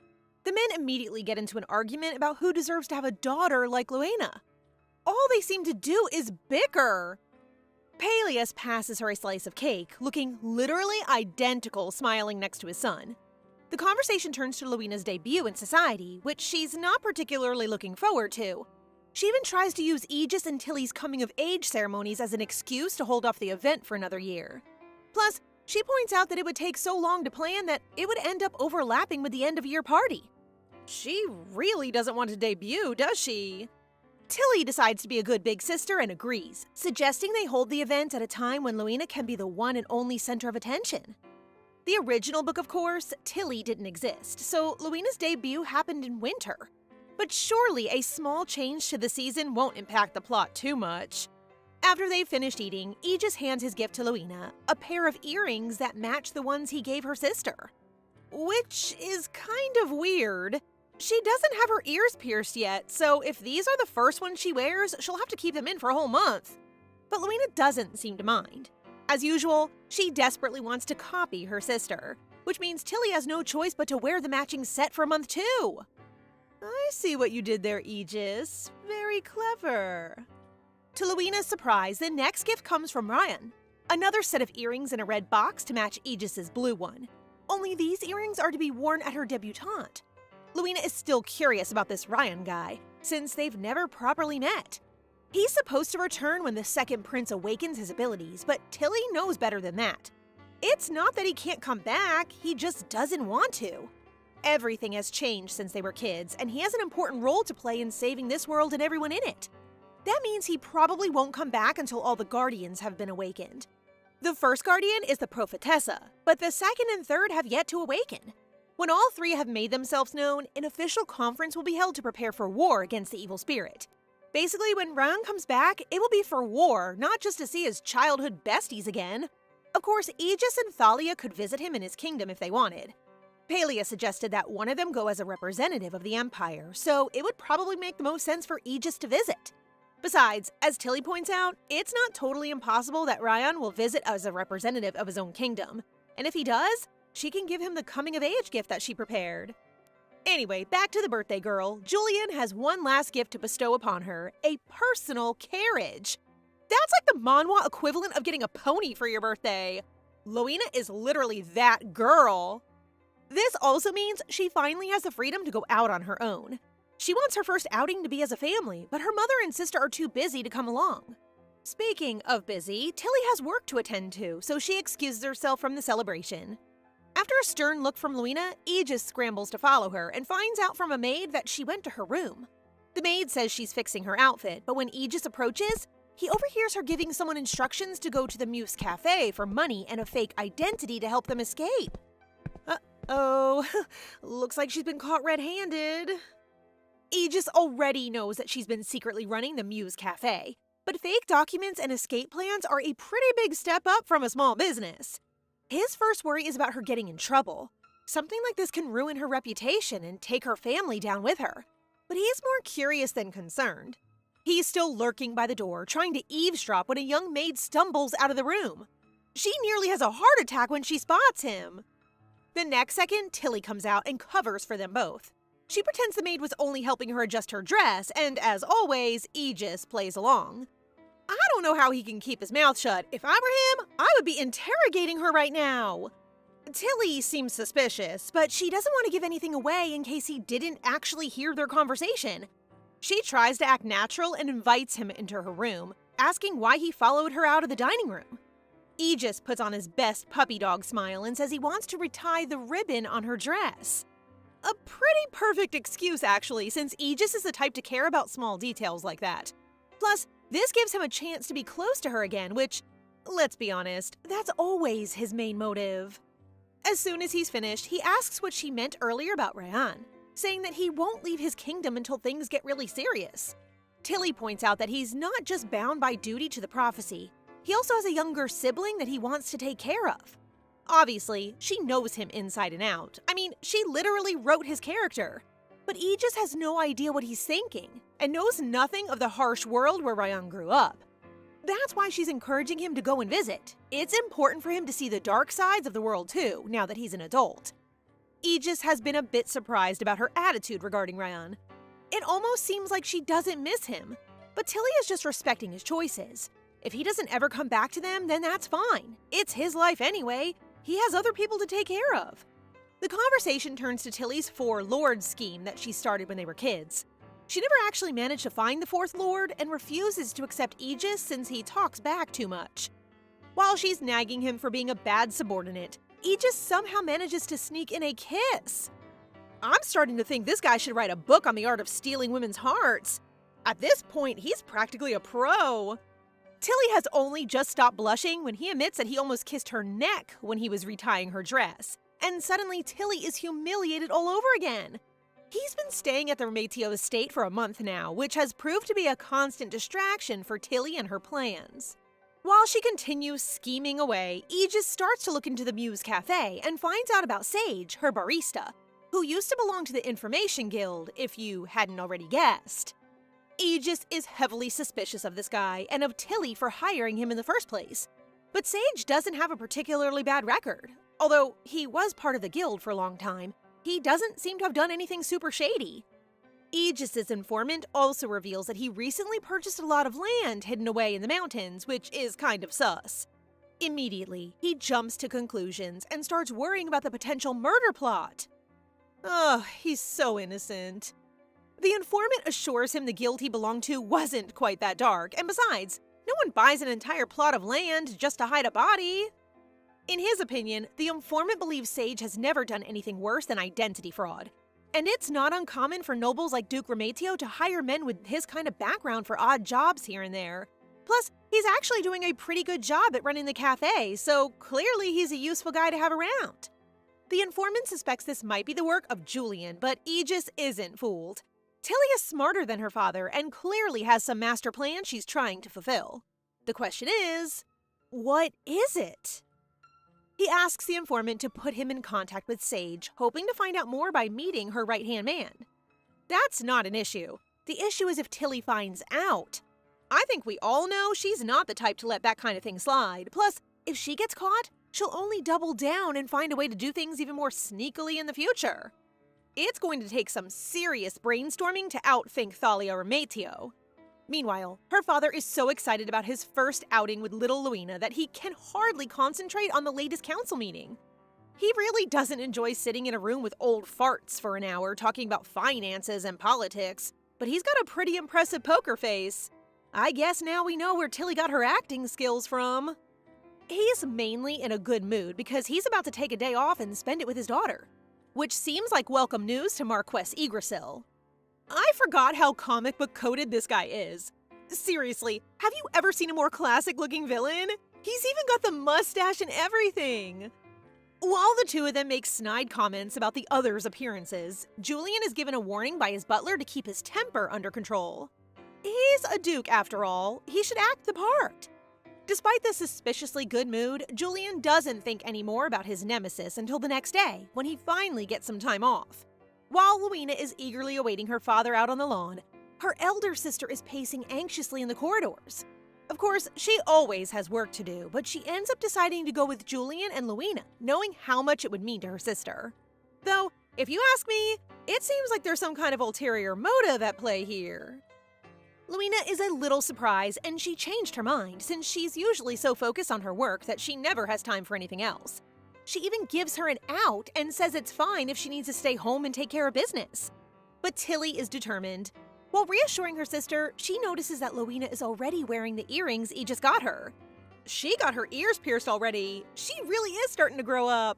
The men immediately get into an argument about who deserves to have a daughter like Luina. All they seem to do is bicker. Peleus passes her a slice of cake, looking literally identical smiling next to his son. The conversation turns to Luina's debut in society, which she's not particularly looking forward to. She even tries to use Aegis and Tilly's coming-of-age ceremonies as an excuse to hold off the event for another year. Plus, she points out that it would take so long to plan that it would end up overlapping with the end-of-year party. She really doesn't want to debut, does she? Tilly decides to be a good big sister and agrees, suggesting they hold the event at a time when Luina can be the one and only center of attention. The original book, of course, Tilly didn't exist, so Luina's debut happened in winter. But surely a small change to the season won't impact the plot too much. After they've finished eating, Aegis hands his gift to Luina, a pair of earrings that match the ones he gave her sister. Which is kind of weird. She doesn't have her ears pierced yet, so if these are the first ones she wears, she'll have to keep them in for a whole month. But Luina doesn't seem to mind. As usual, she desperately wants to copy her sister, which means Tilly has no choice but to wear the matching set for a month too. I see what you did there, Aegis. Very clever. To Luina's surprise, the next gift comes from Ryan. Another set of earrings in a red box to match Aegis's blue one. Only these earrings are to be worn at her debutante. Luina is still curious about this Ryan guy, since they've never properly met. He's supposed to return when the second prince awakens his abilities, but Tilly knows better than that. It's not that he can't come back, he just doesn't want to. Everything has changed since they were kids, and he has an important role to play in saving this world and everyone in it. That means he probably won't come back until all the guardians have been awakened. The first guardian is the prophetessa, but the second and third have yet to awaken. When all three have made themselves known, an official conference will be held to prepare for war against the evil spirit. Basically, when Ryan comes back, it will be for war, not just to see his childhood besties again. Of course, Aegis and Thalia could visit him in his kingdom if they wanted. Palia suggested that one of them go as a representative of the Empire, so it would probably make the most sense for Aegis to visit. Besides, as Tilly points out, it's not totally impossible that Ryan will visit as a representative of his own kingdom, and if he does, she can give him the coming-of-age gift that she prepared. Anyway, back to the birthday girl. Julian has one last gift to bestow upon her, a personal carriage. That's like the manhwa equivalent of getting a pony for your birthday. Loina is literally that girl. This also means she finally has the freedom to go out on her own. She wants her first outing to be as a family, but her mother and sister are too busy to come along. Speaking of busy, Tilly has work to attend to, so she excuses herself from the celebration. After a stern look from Loina, Aegis scrambles to follow her and finds out from a maid that she went to her room. The maid says she's fixing her outfit, but when Aegis approaches, he overhears her giving someone instructions to go to the Muse Cafe for money and a fake identity to help them escape. Uh-oh, looks like she's been caught red-handed. Aegis already knows that she's been secretly running the Muse Cafe, but fake documents and escape plans are a pretty big step up from a small business. His first worry is about her getting in trouble. Something like this can ruin her reputation and take her family down with her. But he's more curious than concerned. He's still lurking by the door, trying to eavesdrop when a young maid stumbles out of the room. She nearly has a heart attack when she spots him. The next second, Tilly comes out and covers for them both. She pretends the maid was only helping her adjust her dress, and as always, Aegis plays along. I don't know how he can keep his mouth shut. If I were him, I would be interrogating her right now. Tilly seems suspicious, but she doesn't want to give anything away in case he didn't actually hear their conversation. She tries to act natural and invites him into her room, asking why he followed her out of the dining room. Aegis puts on his best puppy dog smile and says he wants to retie the ribbon on her dress. A pretty perfect excuse, actually, since Aegis is the type to care about small details like that. Plus, this gives him a chance to be close to her again, which, let's be honest, that's always his main motive. As soon as he's finished, he asks what she meant earlier about Ryan, saying that he won't leave his kingdom until things get really serious. Tilly points out that he's not just bound by duty to the prophecy, he also has a younger sibling that he wants to take care of. Obviously, she knows him inside and out. I mean, she literally wrote his character. But Aegis has no idea what he's thinking, and knows nothing of the harsh world where Ryan grew up. That's why she's encouraging him to go and visit. It's important for him to see the dark sides of the world too, now that he's an adult. Aegis has been a bit surprised about her attitude regarding Ryan. It almost seems like she doesn't miss him, but Tilly is just respecting his choices. If he doesn't ever come back to them, then that's fine. It's his life anyway. He has other people to take care of. The conversation turns to Tilly's 4 lords scheme that she started when they were kids. She never actually managed to find the 4th lord and refuses to accept Aegis since he talks back too much. While she's nagging him for being a bad subordinate, Aegis somehow manages to sneak in a kiss. I'm starting to think this guy should write a book on the art of stealing women's hearts. At this point, he's practically a pro. Tilly has only just stopped blushing when he admits that he almost kissed her neck when he was retying her dress. And suddenly Tilly is humiliated all over again. He's been staying at the Rematio estate for a month now, which has proved to be a constant distraction for Tilly and her plans. While she continues scheming away, Aegis starts to look into the Muse Cafe and finds out about Sage, her barista, who used to belong to the Information Guild, if you hadn't already guessed. Aegis is heavily suspicious of this guy and of Tilly for hiring him in the first place. But Sage doesn't have a particularly bad record. Although he was part of the guild for a long time, he doesn't seem to have done anything super shady. Aegis's informant also reveals that he recently purchased a lot of land hidden away in the mountains, which is kind of sus. Immediately, he jumps to conclusions and starts worrying about the potential murder plot. Ugh, he's so innocent. The informant assures him the guild he belonged to wasn't quite that dark, and besides, no one buys an entire plot of land just to hide a body. In his opinion, the informant believes Sage has never done anything worse than identity fraud. And it's not uncommon for nobles like Duke Rematio to hire men with his kind of background for odd jobs here and there. Plus, he's actually doing a pretty good job at running the cafe, so clearly he's a useful guy to have around. The informant suspects this might be the work of Julian, but Aegis isn't fooled. Tilly is smarter than her father and clearly has some master plan she's trying to fulfill. The question is, what is it? He asks the informant to put him in contact with Sage, hoping to find out more by meeting her right-hand man. That's not an issue. The issue is if Tilly finds out. I think we all know she's not the type to let that kind of thing slide. Plus, if she gets caught, she'll only double down and find a way to do things even more sneakily in the future. It's going to take some serious brainstorming to outthink Thalia or Mateo. Meanwhile, her father is so excited about his first outing with little Luina that he can hardly concentrate on the latest council meeting. He really doesn't enjoy sitting in a room with old farts for an hour talking about finances and politics, but he's got a pretty impressive poker face. I guess now we know where Tilly got her acting skills from. He's mainly in a good mood because he's about to take a day off and spend it with his daughter, which seems like welcome news to Marquess Yggdrasil. I forgot how comic book coded this guy is. Seriously, have you ever seen a more classic-looking villain? He's even got the mustache and everything. While the two of them make snide comments about the other's appearances, Julian is given a warning by his butler to keep his temper under control. He's a duke after all. He should act the part. Despite the suspiciously good mood, Julian doesn't think any more about his nemesis until the next day, when he finally gets some time off. While Luina is eagerly awaiting her father out on the lawn, her elder sister is pacing anxiously in the corridors. Of course, she always has work to do, but she ends up deciding to go with Julian and Luina, knowing how much it would mean to her sister. Though, if you ask me, it seems like there's some kind of ulterior motive at play here. Luina is a little surprised, and she changed her mind since she's usually so focused on her work that she never has time for anything else. She even gives her an out and says it's fine if she needs to stay home and take care of business. But Tilly is determined. While reassuring her sister, she notices that Luina is already wearing the earrings E just got her. She got her ears pierced already. She really is starting to grow up.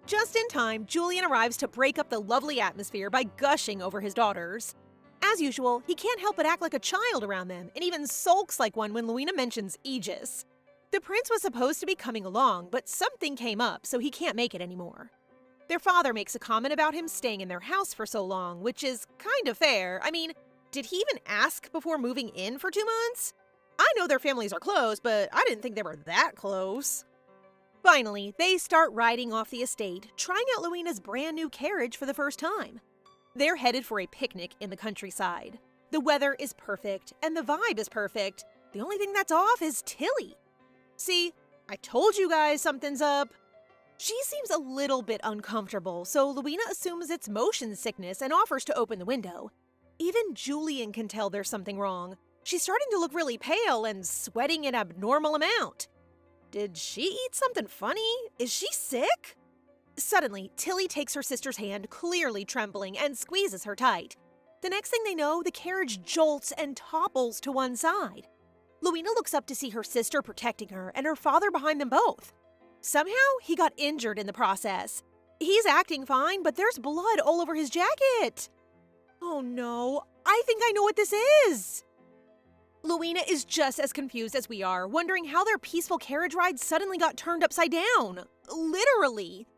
Just in time, Julian arrives to break up the lovely atmosphere by gushing over his daughters. As usual, he can't help but act like a child around them, and even sulks like one when Luina mentions Aegis. The prince was supposed to be coming along, but something came up, so he can't make it anymore. Their father makes a comment about him staying in their house for so long, which is kind of fair. I mean, did he even ask before moving in for 2 months? I know their families are close, but I didn't think they were that close. Finally, they start riding off the estate, trying out Luina's brand new carriage for the first time. They're headed for a picnic in the countryside. The weather is perfect, and the vibe is perfect. The only thing that's off is Tilly. See, I told you guys something's up. She seems a little bit uncomfortable, so Luina assumes it's motion sickness and offers to open the window. Even Julian can tell there's something wrong. She's starting to look really pale and sweating an abnormal amount. Did she eat something funny? Is she sick? Suddenly, Tilly takes her sister's hand, clearly trembling, and squeezes her tight. The next thing they know, the carriage jolts and topples to one side. Luina looks up to see her sister protecting her and her father behind them both. Somehow, he got injured in the process. He's acting fine, but there's blood all over his jacket. Oh no, I think I know what this is. Luina is just as confused as we are, wondering how their peaceful carriage ride suddenly got turned upside down. Literally.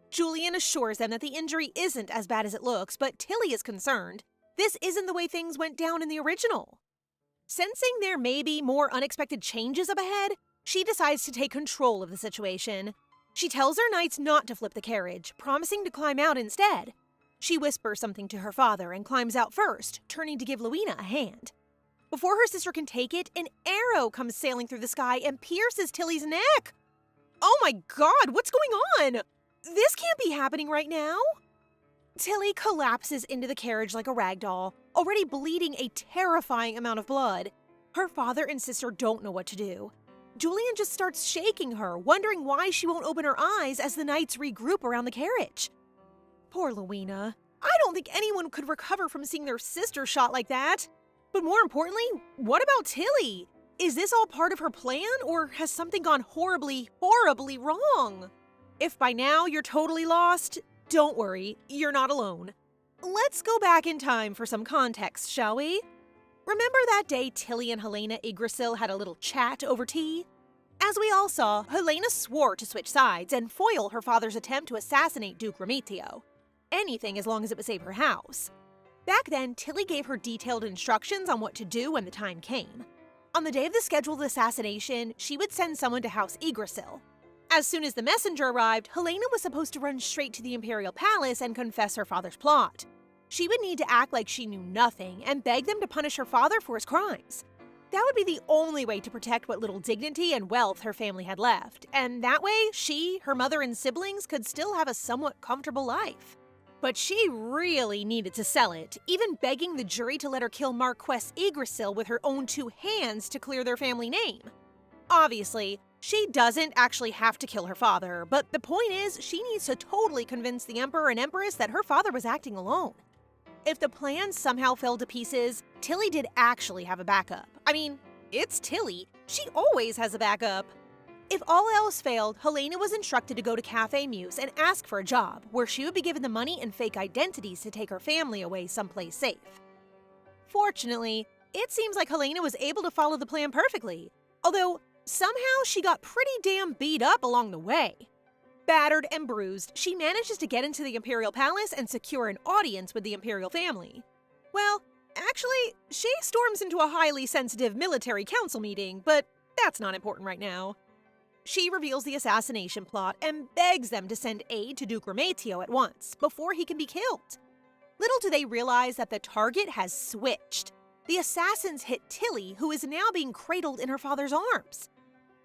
Julian assures them that the injury isn't as bad as it looks, but Tilly is concerned. This isn't the way things went down in the original. Sensing there may be more unexpected changes up ahead, she decides to take control of the situation. She tells her knights not to flip the carriage, promising to climb out instead. She whispers something to her father and climbs out first, turning to give Luina a hand. Before her sister can take it, an arrow comes sailing through the sky and pierces Tilly's neck. Oh my god, what's going on? This can't be happening right now. Tilly collapses into the carriage like a rag doll, already bleeding a terrifying amount of blood. Her father and sister don't know what to do. Julian just starts shaking her, wondering why she won't open her eyes as the knights regroup around the carriage. Poor Luina. I don't think anyone could recover from seeing their sister shot like that. But more importantly, what about Tilly? Is this all part of her plan, or has something gone horribly, horribly wrong? If by now you're totally lost, don't worry, you're not alone. Let's go back in time for some context, shall we? Remember that day Tilly and Helena Yggdrasil had a little chat over tea? As we all saw, Helena swore to switch sides and foil her father's attempt to assassinate Duke Remetio. Anything as long as it would save her house. Back then, Tilly gave her detailed instructions on what to do when the time came. On the day of the scheduled assassination, she would send someone to House Yggdrasil. As soon as the messenger arrived, Helena was supposed to run straight to the Imperial Palace and confess her father's plot. She would need to act like she knew nothing and beg them to punish her father for his crimes. That would be the only way to protect what little dignity and wealth her family had left, and that way she, her mother, and siblings could still have a somewhat comfortable life. But she really needed to sell it, even begging the jury to let her kill Marquess Yggdrasil with her own 2 hands to clear their family name. Obviously, she doesn't actually have to kill her father, but the point is she needs to totally convince the Emperor and Empress that her father was acting alone. If the plan somehow fell to pieces, Tilly did actually have a backup. I mean, it's Tilly. She always has a backup. If all else failed, Helena was instructed to go to Cafe Muse and ask for a job, where she would be given the money and fake identities to take her family away someplace safe. Fortunately, it seems like Helena was able to follow the plan perfectly, although somehow she got pretty damn beat up along the way. Battered and bruised, she manages to get into the Imperial Palace and secure an audience with the Imperial family. Well, actually, she storms into a highly sensitive military council meeting, but that's not important right now. She reveals the assassination plot and begs them to send aid to Duke Rematio at once, before he can be killed. Little do they realize that the target has switched. The assassins hit Tilly, who is now being cradled in her father's arms.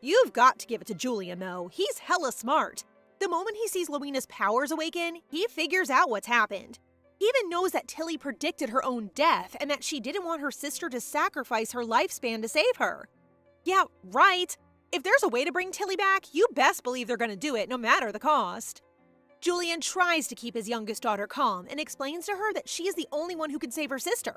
You've got to give it to Julian, though. He's hella smart. The moment he sees Lowena's powers awaken, he figures out what's happened. He even knows that Tilly predicted her own death and that she didn't want her sister to sacrifice her lifespan to save her. Yeah, right. If there's a way to bring Tilly back, you best believe they're gonna do it, no matter the cost. Julian tries to keep his youngest daughter calm and explains to her that she is the only one who can save her sister.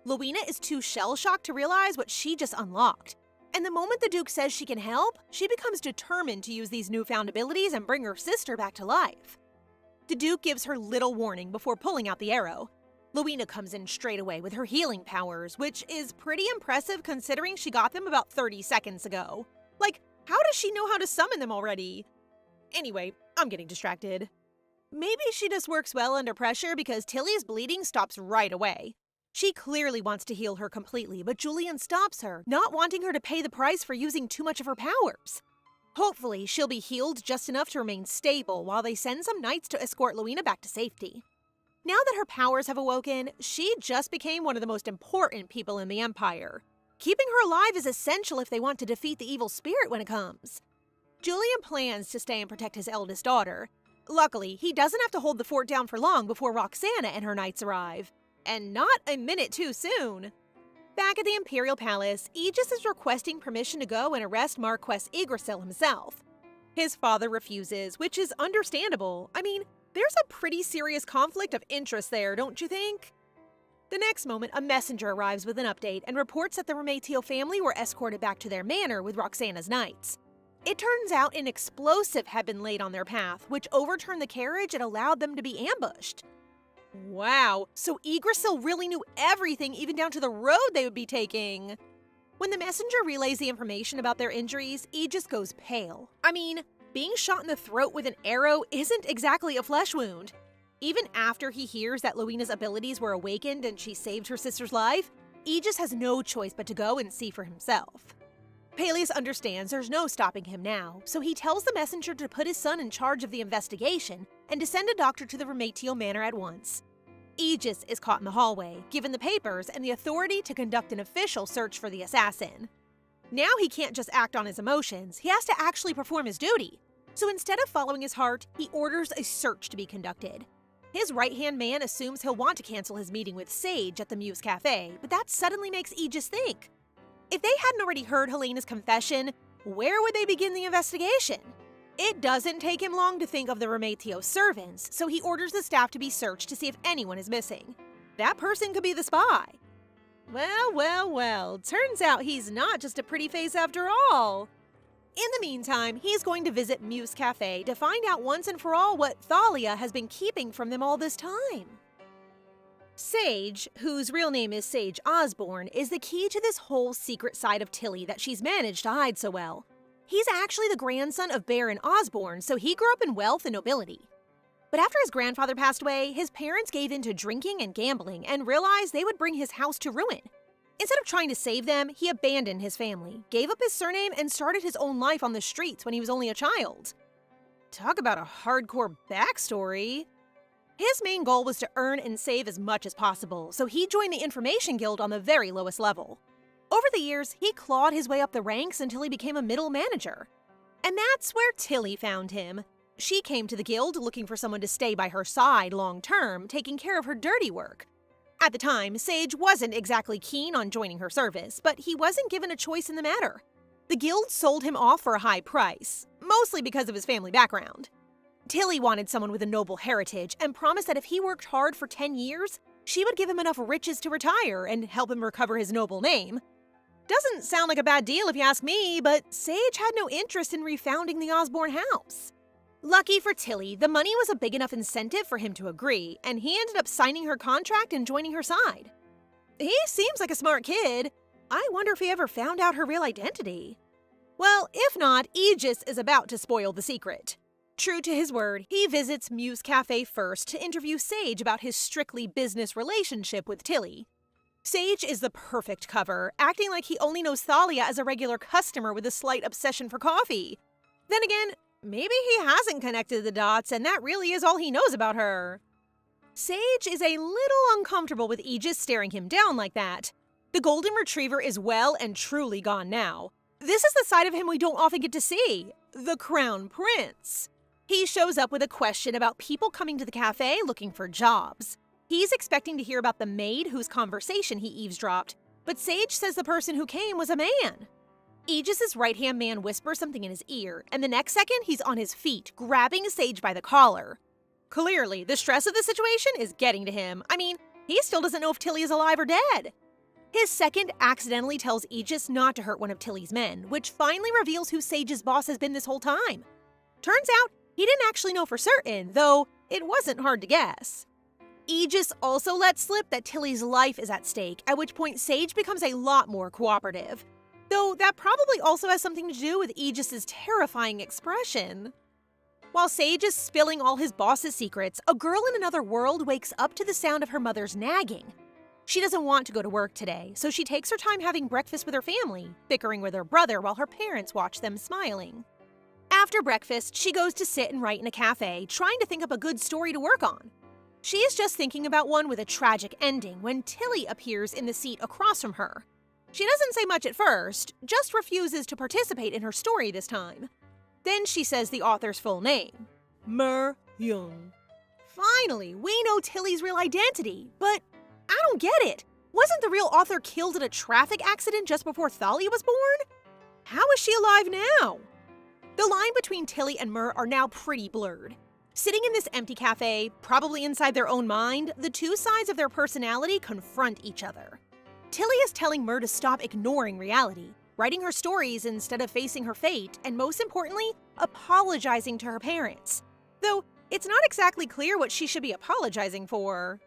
Lowena is too shell-shocked to realize what she just unlocked. And the moment the Duke says she can help, she becomes determined to use these newfound abilities and bring her sister back to life. The Duke gives her little warning before pulling out the arrow. Lowena comes in straight away with her healing powers, which is pretty impressive considering she got them about 30 seconds ago. Like, how does she know how to summon them already? Anyway, I'm getting distracted. Maybe she just works well under pressure because Tilly's bleeding stops right away. She clearly wants to heal her completely, but Julian stops her, not wanting her to pay the price for using too much of her powers. Hopefully, she'll be healed just enough to remain stable while they send some knights to escort Lowena back to safety. Now that her powers have awoken, she just became one of the most important people in the Empire. Keeping her alive is essential if they want to defeat the evil spirit when it comes. Julian plans to stay and protect his eldest daughter. Luckily, he doesn't have to hold the fort down for long before Roxana and her knights arrive. And not a minute too soon. Back at the Imperial Palace, Aegis is requesting permission to go and arrest Marquess Yggdrasil himself. His father refuses, which is understandable. I mean, there's a pretty serious conflict of interest there, don't you think? The next moment, a messenger arrives with an update and reports that the Rematio family were escorted back to their manor with Roxana's knights. It turns out an explosive had been laid on their path, which overturned the carriage and allowed them to be ambushed. Wow, so Yggdrasil really knew everything, even down to the road they would be taking. When the messenger relays the information about their injuries, Aegis goes pale. I mean, being shot in the throat with an arrow isn't exactly a flesh wound. Even after he hears that Lowena's abilities were awakened and she saved her sister's life, Aegis has no choice but to go and see for himself. Peleus understands there's no stopping him now, so he tells the messenger to put his son in charge of the investigation and to send a doctor to the Rematio manor at once. Aegis is caught in the hallway, given the papers and the authority to conduct an official search for the assassin. Now he can't just act on his emotions, he has to actually perform his duty. So instead of following his heart, he orders a search to be conducted. His right-hand man assumes he'll want to cancel his meeting with Sage at the Muse Cafe, but that suddenly makes Aegis think. If they hadn't already heard Helena's confession, where would they begin the investigation? It doesn't take him long to think of the Rematio servants, so he orders the staff to be searched to see if anyone is missing. That person could be the spy. Well, turns out he's not just a pretty face after all. In the meantime, he's going to visit Muse Cafe to find out once and for all what Thalia has been keeping from them all this time. Sage, whose real name is Sage Osborne, is the key to this whole secret side of Tilly that she's managed to hide so well. He's actually the grandson of Baron Osborne, so he grew up in wealth and nobility. But after his grandfather passed away, his parents gave in to drinking and gambling and realized they would bring his house to ruin. Instead of trying to save them, he abandoned his family, gave up his surname, and started his own life on the streets when he was only a child. Talk about a hardcore backstory. His main goal was to earn and save as much as possible, so he joined the Information Guild on the very lowest level. Over the years, he clawed his way up the ranks until he became a middle manager. And that's where Tilly found him. She came to the guild looking for someone to stay by her side long-term, taking care of her dirty work. At the time, Sage wasn't exactly keen on joining her service, but he wasn't given a choice in the matter. The guild sold him off for a high price, mostly because of his family background. Tilly wanted someone with a noble heritage and promised that if he worked hard for 10 years, she would give him enough riches to retire and help him recover his noble name. Doesn't sound like a bad deal if you ask me, but Sage had no interest in refounding the Osborne house. Lucky for Tilly, the money was a big enough incentive for him to agree, and he ended up signing her contract and joining her side. He seems like a smart kid. I wonder if he ever found out her real identity. Well, if not, Aegis is about to spoil the secret. True to his word, he visits Muse Cafe first to interview Sage about his strictly business relationship with Tilly. Sage is the perfect cover, acting like he only knows Thalia as a regular customer with a slight obsession for coffee. Then again, maybe he hasn't connected the dots and that really is all he knows about her. Sage is a little uncomfortable with Aegis staring him down like that. The golden retriever is well and truly gone now. This is the side of him we don't often get to see, the crown prince. He shows up with a question about people coming to the cafe looking for jobs. He's expecting to hear about the maid whose conversation he eavesdropped, but Sage says the person who came was a man. Aegis's right-hand man whispers something in his ear, and the next second he's on his feet, grabbing Sage by the collar. Clearly, the stress of the situation is getting to him. I mean, he still doesn't know if Tilly is alive or dead. His second accidentally tells Aegis not to hurt one of Tilly's men, which finally reveals who Sage's boss has been this whole time. Turns out, he didn't actually know for certain, though it wasn't hard to guess. Aegis also lets slip that Tilly's life is at stake, at which point Sage becomes a lot more cooperative. Though that probably also has something to do with Aegis's terrifying expression. While Sage is spilling all his boss's secrets, a girl in another world wakes up to the sound of her mother's nagging. She doesn't want to go to work today, so she takes her time having breakfast with her family, bickering with her brother while her parents watch them smiling. After breakfast, she goes to sit and write in a cafe, trying to think up a good story to work on. She is just thinking about one with a tragic ending when Tilly appears in the seat across from her. She doesn't say much at first, just refuses to participate in her story this time. Then she says the author's full name, Mer Young. Finally, we know Tilly's real identity, but I don't get it. Wasn't the real author killed in a traffic accident just before Thalia was born? How is she alive now? The line between Tilly and Mer are now pretty blurred. Sitting in this empty cafe, probably inside their own mind, the two sides of their personality confront each other. Tilly is telling Mer to stop ignoring reality, writing her stories instead of facing her fate, and most importantly, apologizing to her parents. Though, it's not exactly clear what she should be apologizing for.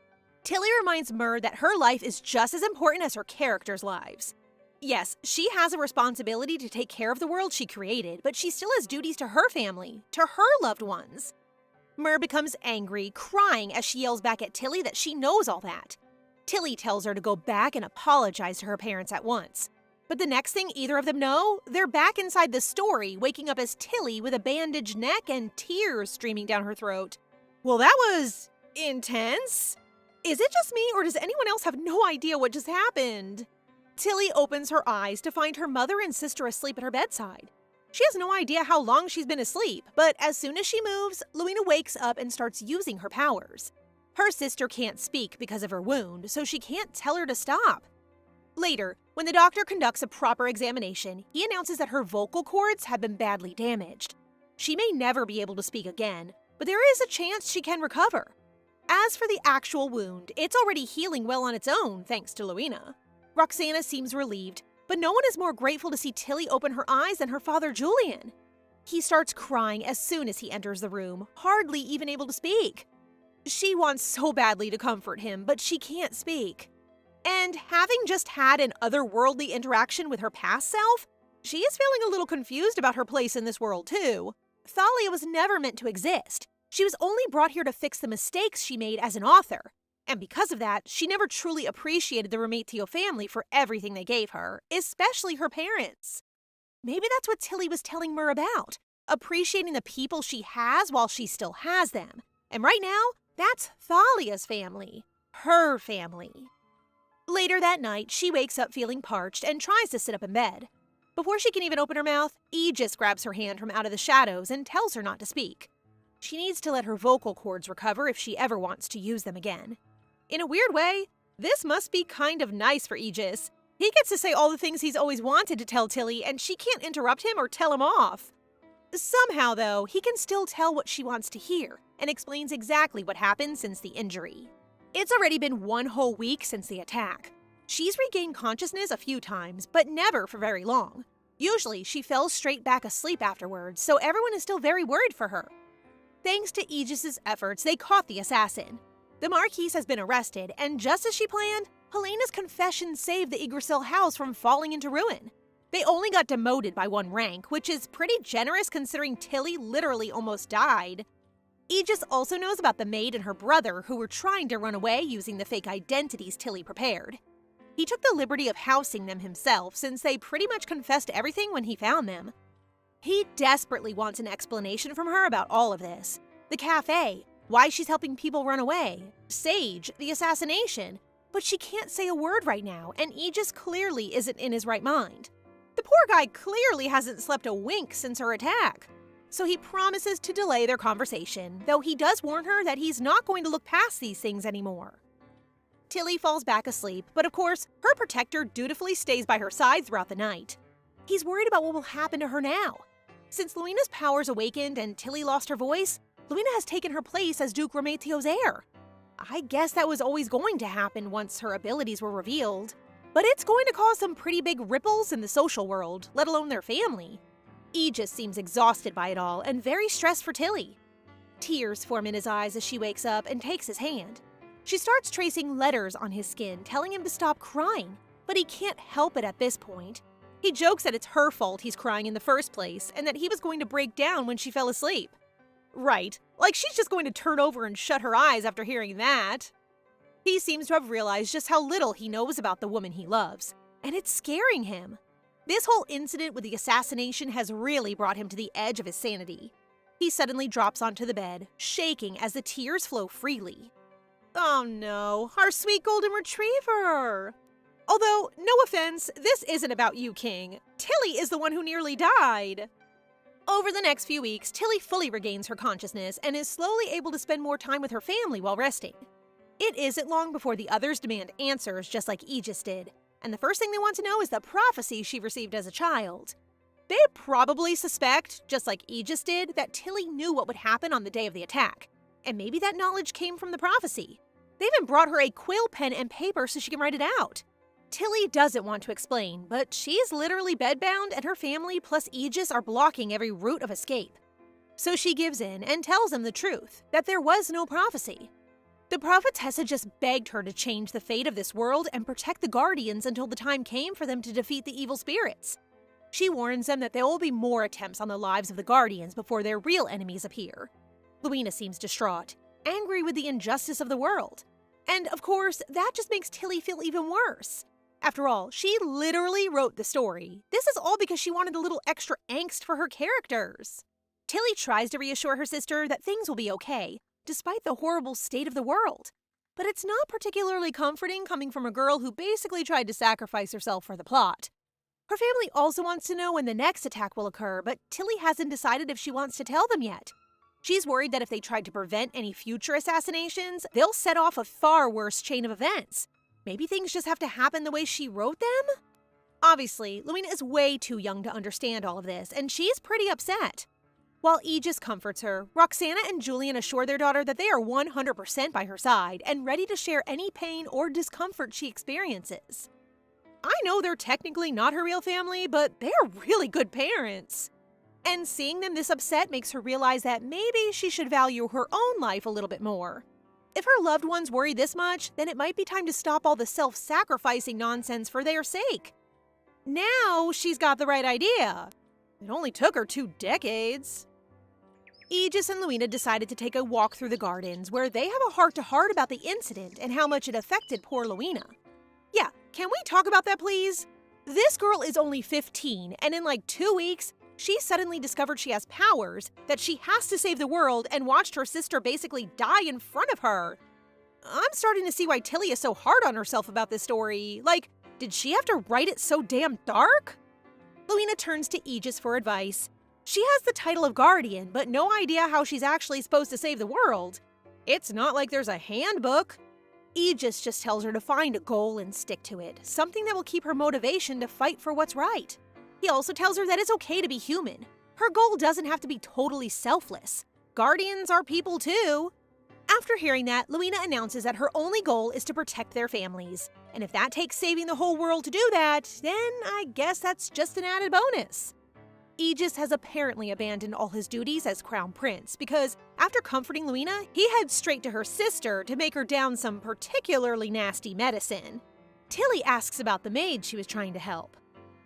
Tilly reminds Mer that her life is just as important as her characters' lives. Yes, she has a responsibility to take care of the world she created, but she still has duties to her family, to her loved ones. Mer becomes angry, crying as she yells back at Tilly that she knows all that. Tilly tells her to go back and apologize to her parents at once. But the next thing either of them know, they're back inside the story, waking up as Tilly with a bandaged neck and tears streaming down her throat. Well, that was intense. Is it just me, or does anyone else have no idea what just happened? Tilly opens her eyes to find her mother and sister asleep at her bedside. She has no idea how long she's been asleep, but as soon as she moves, Luina wakes up and starts using her powers. Her sister can't speak because of her wound, so she can't tell her to stop. Later, when the doctor conducts a proper examination, he announces that her vocal cords have been badly damaged. She may never be able to speak again, but there is a chance she can recover. As for the actual wound, it's already healing well on its own, thanks to Luina. Roxana seems relieved, but no one is more grateful to see Tilly open her eyes than her father Julian. He starts crying as soon as he enters the room, hardly even able to speak. She wants so badly to comfort him, but she can't speak. And having just had an otherworldly interaction with her past self, she is feeling a little confused about her place in this world too. Thalia was never meant to exist. She was only brought here to fix the mistakes she made as an author. And because of that, she never truly appreciated the Remetio family for everything they gave her, especially her parents. Maybe that's what Tilly was telling Mur about, appreciating the people she has while she still has them. And right now, that's Thalia's family. Her family. Later that night, she wakes up feeling parched and tries to sit up in bed. Before she can even open her mouth, Aegis grabs her hand from out of the shadows and tells her not to speak. She needs to let her vocal cords recover if she ever wants to use them again. In a weird way, this must be kind of nice for Aegis. He gets to say all the things he's always wanted to tell Tilly, and she can't interrupt him or tell him off. Somehow, though, he can still tell what she wants to hear and explains exactly what happened since the injury. It's already been 1 whole week since the attack. She's regained consciousness a few times, but never for very long. Usually, she fell straight back asleep afterwards, so everyone is still very worried for her. Thanks to Aegis's efforts, they caught the assassin. The Marquise has been arrested, and just as she planned, Helena's confession saved the Yggdrasil house from falling into ruin. They only got demoted by 1 rank, which is pretty generous considering Tilly literally almost died. Aegis also knows about the maid and her brother who were trying to run away using the fake identities Tilly prepared. He took the liberty of housing them himself since they pretty much confessed everything when he found them. He desperately wants an explanation from her about all of this. The cafe, why she's helping people run away, Sage, the assassination, but she can't say a word right now, and Aegis clearly isn't in his right mind. The poor guy clearly hasn't slept a wink since her attack. So he promises to delay their conversation, though he does warn her that he's not going to look past these things anymore. Tilly falls back asleep, but of course, her protector dutifully stays by her side throughout the night. He's worried about what will happen to her now. Since Luina's powers awakened and Tilly lost her voice, Luina has taken her place as Duke Remetio's heir. I guess that was always going to happen once her abilities were revealed. But it's going to cause some pretty big ripples in the social world, let alone their family. Aegis seems exhausted by it all and very stressed for Tilly. Tears form in his eyes as she wakes up and takes his hand. She starts tracing letters on his skin, telling him to stop crying, but he can't help it at this point. He jokes that it's her fault he's crying in the first place and that he was going to break down when she fell asleep. Right, like she's just going to turn over and shut her eyes after hearing that. He seems to have realized just how little he knows about the woman he loves, and it's scaring him. This whole incident with the assassination has really brought him to the edge of his sanity. He suddenly drops onto the bed, shaking as the tears flow freely. Oh no, our sweet golden retriever! Although, no offense, this isn't about you, King. Tilly is the one who nearly died. Over the next few weeks, Tilly fully regains her consciousness and is slowly able to spend more time with her family while resting. It isn't long before the others demand answers just like Aegis did, and the first thing they want to know is the prophecy she received as a child. They probably suspect, just like Aegis did, that Tilly knew what would happen on the day of the attack, and maybe that knowledge came from the prophecy. They even brought her a quill pen and paper so she can write it out. Tilly doesn't want to explain, but she's literally bedbound and her family plus Aegis are blocking every route of escape. So she gives in and tells them the truth, that there was no prophecy. The prophetess had just begged her to change the fate of this world and protect the Guardians until the time came for them to defeat the evil spirits. She warns them that there will be more attempts on the lives of the Guardians before their real enemies appear. Luina seems distraught, angry with the injustice of the world. And of course, that just makes Tilly feel even worse. After all, she literally wrote the story. This is all because she wanted a little extra angst for her characters. Tilly tries to reassure her sister that things will be okay, despite the horrible state of the world. But it's not particularly comforting coming from a girl who basically tried to sacrifice herself for the plot. Her family also wants to know when the next attack will occur, but Tilly hasn't decided if she wants to tell them yet. She's worried that if they tried to prevent any future assassinations, they'll set off a far worse chain of events. Maybe things just have to happen the way she wrote them? Obviously, Luina is way too young to understand all of this, and she's pretty upset. While Aegis comforts her, Roxana and Julian assure their daughter that they are 100% by her side and ready to share any pain or discomfort she experiences. I know they're technically not her real family, but they're really good parents. And seeing them this upset makes her realize that maybe she should value her own life a little bit more. If her loved ones worry this much, then it might be time to stop all the self-sacrificing nonsense for their sake. Now she's got the right idea. It only took her 2 decades. Aegis and Luina decided to take a walk through the gardens where they have a heart-to-heart about the incident and how much it affected poor Luina. Yeah, can we talk about that, please? This girl is only 15, and in like 2 weeks, she suddenly discovered she has powers, that she has to save the world, and watched her sister basically die in front of her. I'm starting to see why Tilly is so hard on herself about this story. Like, did she have to write it so damn dark? Luina turns to Aegis for advice. She has the title of Guardian, but no idea how she's actually supposed to save the world. It's not like there's a handbook. Aegis just tells her to find a goal and stick to it, something that will keep her motivation to fight for what's right. He also tells her that it's okay to be human. Her goal doesn't have to be totally selfless. Guardians are people too. After hearing that, Luina announces that her only goal is to protect their families. And if that takes saving the whole world to do that, then I guess that's just an added bonus. Aegis has apparently abandoned all his duties as Crown Prince because, after comforting Luina, he heads straight to her sister to make her down some particularly nasty medicine. Tilly asks about the maid she was trying to help.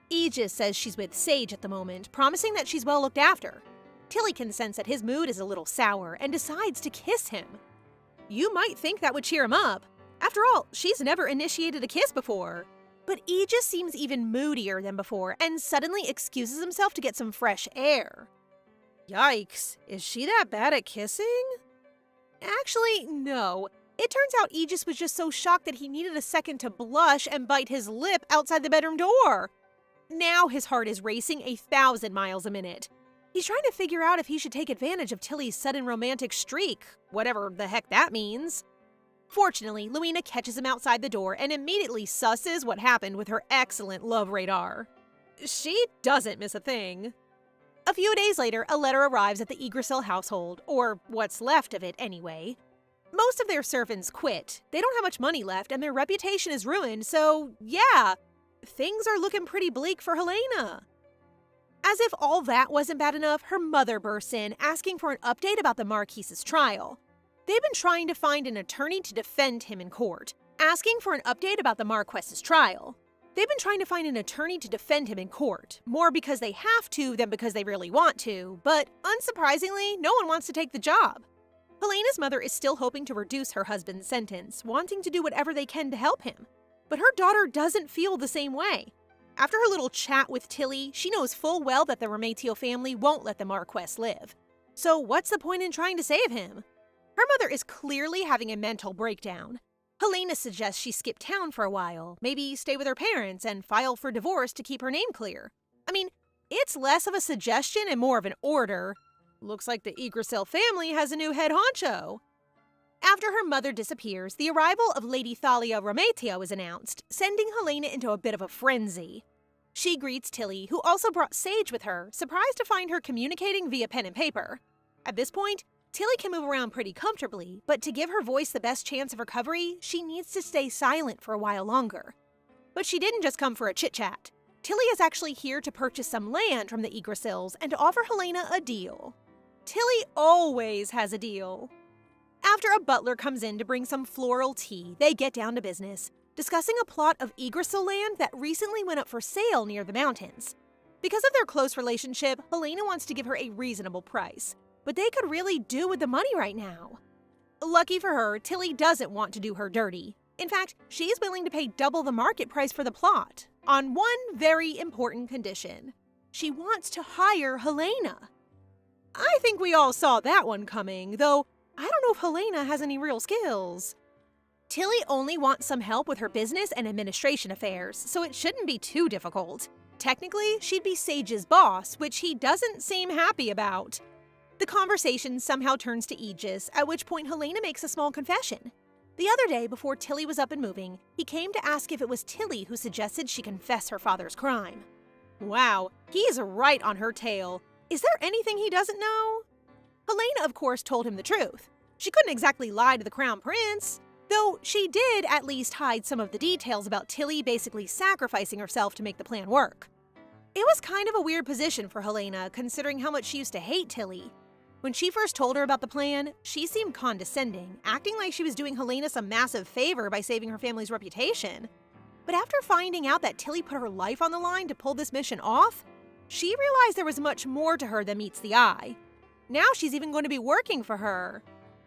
Aegis says she's with Sage at the moment, promising that she's well looked after. Tilly can sense that his mood is a little sour and decides to kiss him. You might think that would cheer him up. After all, she's never initiated a kiss before. But Aegis seems even moodier than before and suddenly excuses himself to get some fresh air. Yikes, is she that bad at kissing? Actually, no. It turns out Aegis was just so shocked that he needed a second to blush and bite his lip outside the bedroom door. Now his heart is racing 1,000 miles a minute. He's trying to figure out if he should take advantage of Tilly's sudden romantic streak, whatever the heck that means. Fortunately, Luina catches him outside the door and immediately susses what happened with her excellent love radar. She doesn't miss a thing. A few days later, a letter arrives at the Yggdrasil household, or what's left of it anyway. Most of their servants quit. They don't have much money left and their reputation is ruined, so yeah, things are looking pretty bleak for Helena. As if all that wasn't bad enough, her mother bursts in, asking for an update about the Marquise's trial. They've been trying to find an attorney to defend him in court, asking for an update about the Marquess's trial. They've been trying to find an attorney to defend him in court, more because they have to than because they really want to, but unsurprisingly, no one wants to take the job. Helena's mother is still hoping to reduce her husband's sentence, wanting to do whatever they can to help him. But her daughter doesn't feel the same way. After her little chat with Tilly, she knows full well that the Remetio family won't let the Marquess live. So what's the point in trying to save him? Her mother is clearly having a mental breakdown. Helena suggests she skip town for a while, maybe stay with her parents and file for divorce to keep her name clear. I mean, it's less of a suggestion and more of an order. Looks like the Yggdrasil family has a new head honcho. After her mother disappears, the arrival of Lady Thalia Remetio is announced, sending Helena into a bit of a frenzy. She greets Tilly, who also brought Sage with her, surprised to find her communicating via pen and paper. At this point, Tilly can move around pretty comfortably, but to give her voice the best chance of recovery, she needs to stay silent for a while longer. But she didn't just come for a chit-chat. Tilly is actually here to purchase some land from the Yggdrasils and to offer Helena a deal. Tilly always has a deal. After a butler comes in to bring some floral tea, they get down to business, discussing a plot of Yggdrasil land that recently went up for sale near the mountains. Because of their close relationship, Helena wants to give her a reasonable price, but they could really do with the money right now. Lucky for her, Tilly doesn't want to do her dirty. In fact, she's willing to pay double the market price for the plot, on one very important condition. She wants to hire Helena. I think we all saw that one coming, though I don't know if Helena has any real skills. Tilly only wants some help with her business and administration affairs, so it shouldn't be too difficult. Technically, she'd be Sage's boss, which he doesn't seem happy about. The conversation somehow turns to Aegis, at which point Helena makes a small confession. The other day, before Tilly was up and moving, he came to ask if it was Tilly who suggested she confess her father's crime. Wow, he's right on her tail. Is there anything he doesn't know? Helena, of course, told him the truth. She couldn't exactly lie to the Crown Prince, though she did at least hide some of the details about Tilly basically sacrificing herself to make the plan work. It was kind of a weird position for Helena, considering how much she used to hate Tilly. When she first told her about the plan, she seemed condescending, acting like she was doing Helena some massive favor by saving her family's reputation. But after finding out that Tilly put her life on the line to pull this mission off, she realized there was much more to her than meets the eye. Now she's even going to be working for her.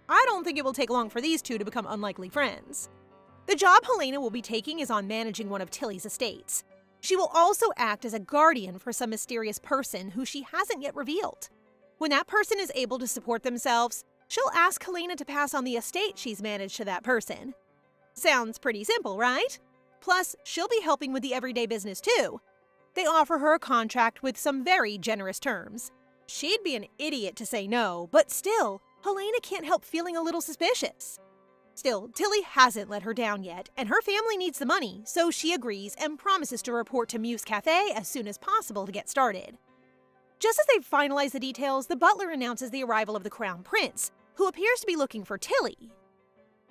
I don't think it will take long for these two to become unlikely friends. The job Helena will be taking is on managing one of Tilly's estates. She will also act as a guardian for some mysterious person who she hasn't yet revealed. When that person is able to support themselves, she'll ask Helena to pass on the estate she's managed to that person. Sounds pretty simple, right? Plus, she'll be helping with the everyday business too. They offer her a contract with some very generous terms. She'd be an idiot to say no, but still, Helena can't help feeling a little suspicious. Still, Tilly hasn't let her down yet, and her family needs the money, so she agrees and promises to report to Muse Cafe as soon as possible to get started. Just as they finalize the details, the butler announces the arrival of the Crown Prince, who appears to be looking for Tilly.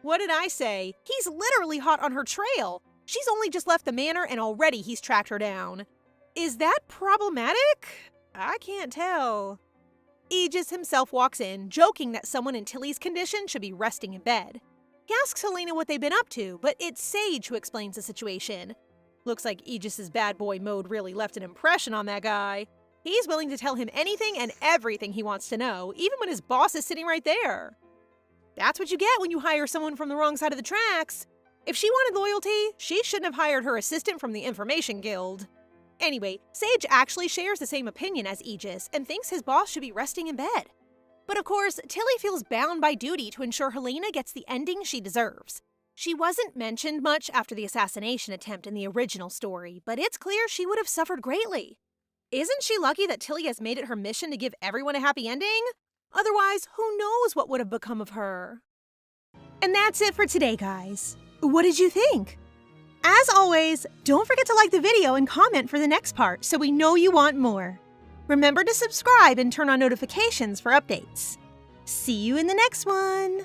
What did I say? He's literally hot on her trail. She's only just left the manor and already he's tracked her down. Is that problematic? I can't tell. Aegis himself walks in, joking that someone in Tilly's condition should be resting in bed. He asks Helena what they've been up to, but it's Sage who explains the situation. Looks like Aegis's bad boy mode really left an impression on that guy. He's willing to tell him anything and everything he wants to know, even when his boss is sitting right there. That's what you get when you hire someone from the wrong side of the tracks. If she wanted loyalty, she shouldn't have hired her assistant from the Information Guild. Anyway, Sage actually shares the same opinion as Aegis and thinks his boss should be resting in bed. But of course, Tilly feels bound by duty to ensure Helena gets the ending she deserves. She wasn't mentioned much after the assassination attempt in the original story, but it's clear she would have suffered greatly. Isn't she lucky that Tilly has made it her mission to give everyone a happy ending? Otherwise, who knows what would have become of her? And that's it for today, guys. What did you think? As always, don't forget to like the video and comment for the next part so we know you want more. Remember to subscribe and turn on notifications for updates. See you in the next one!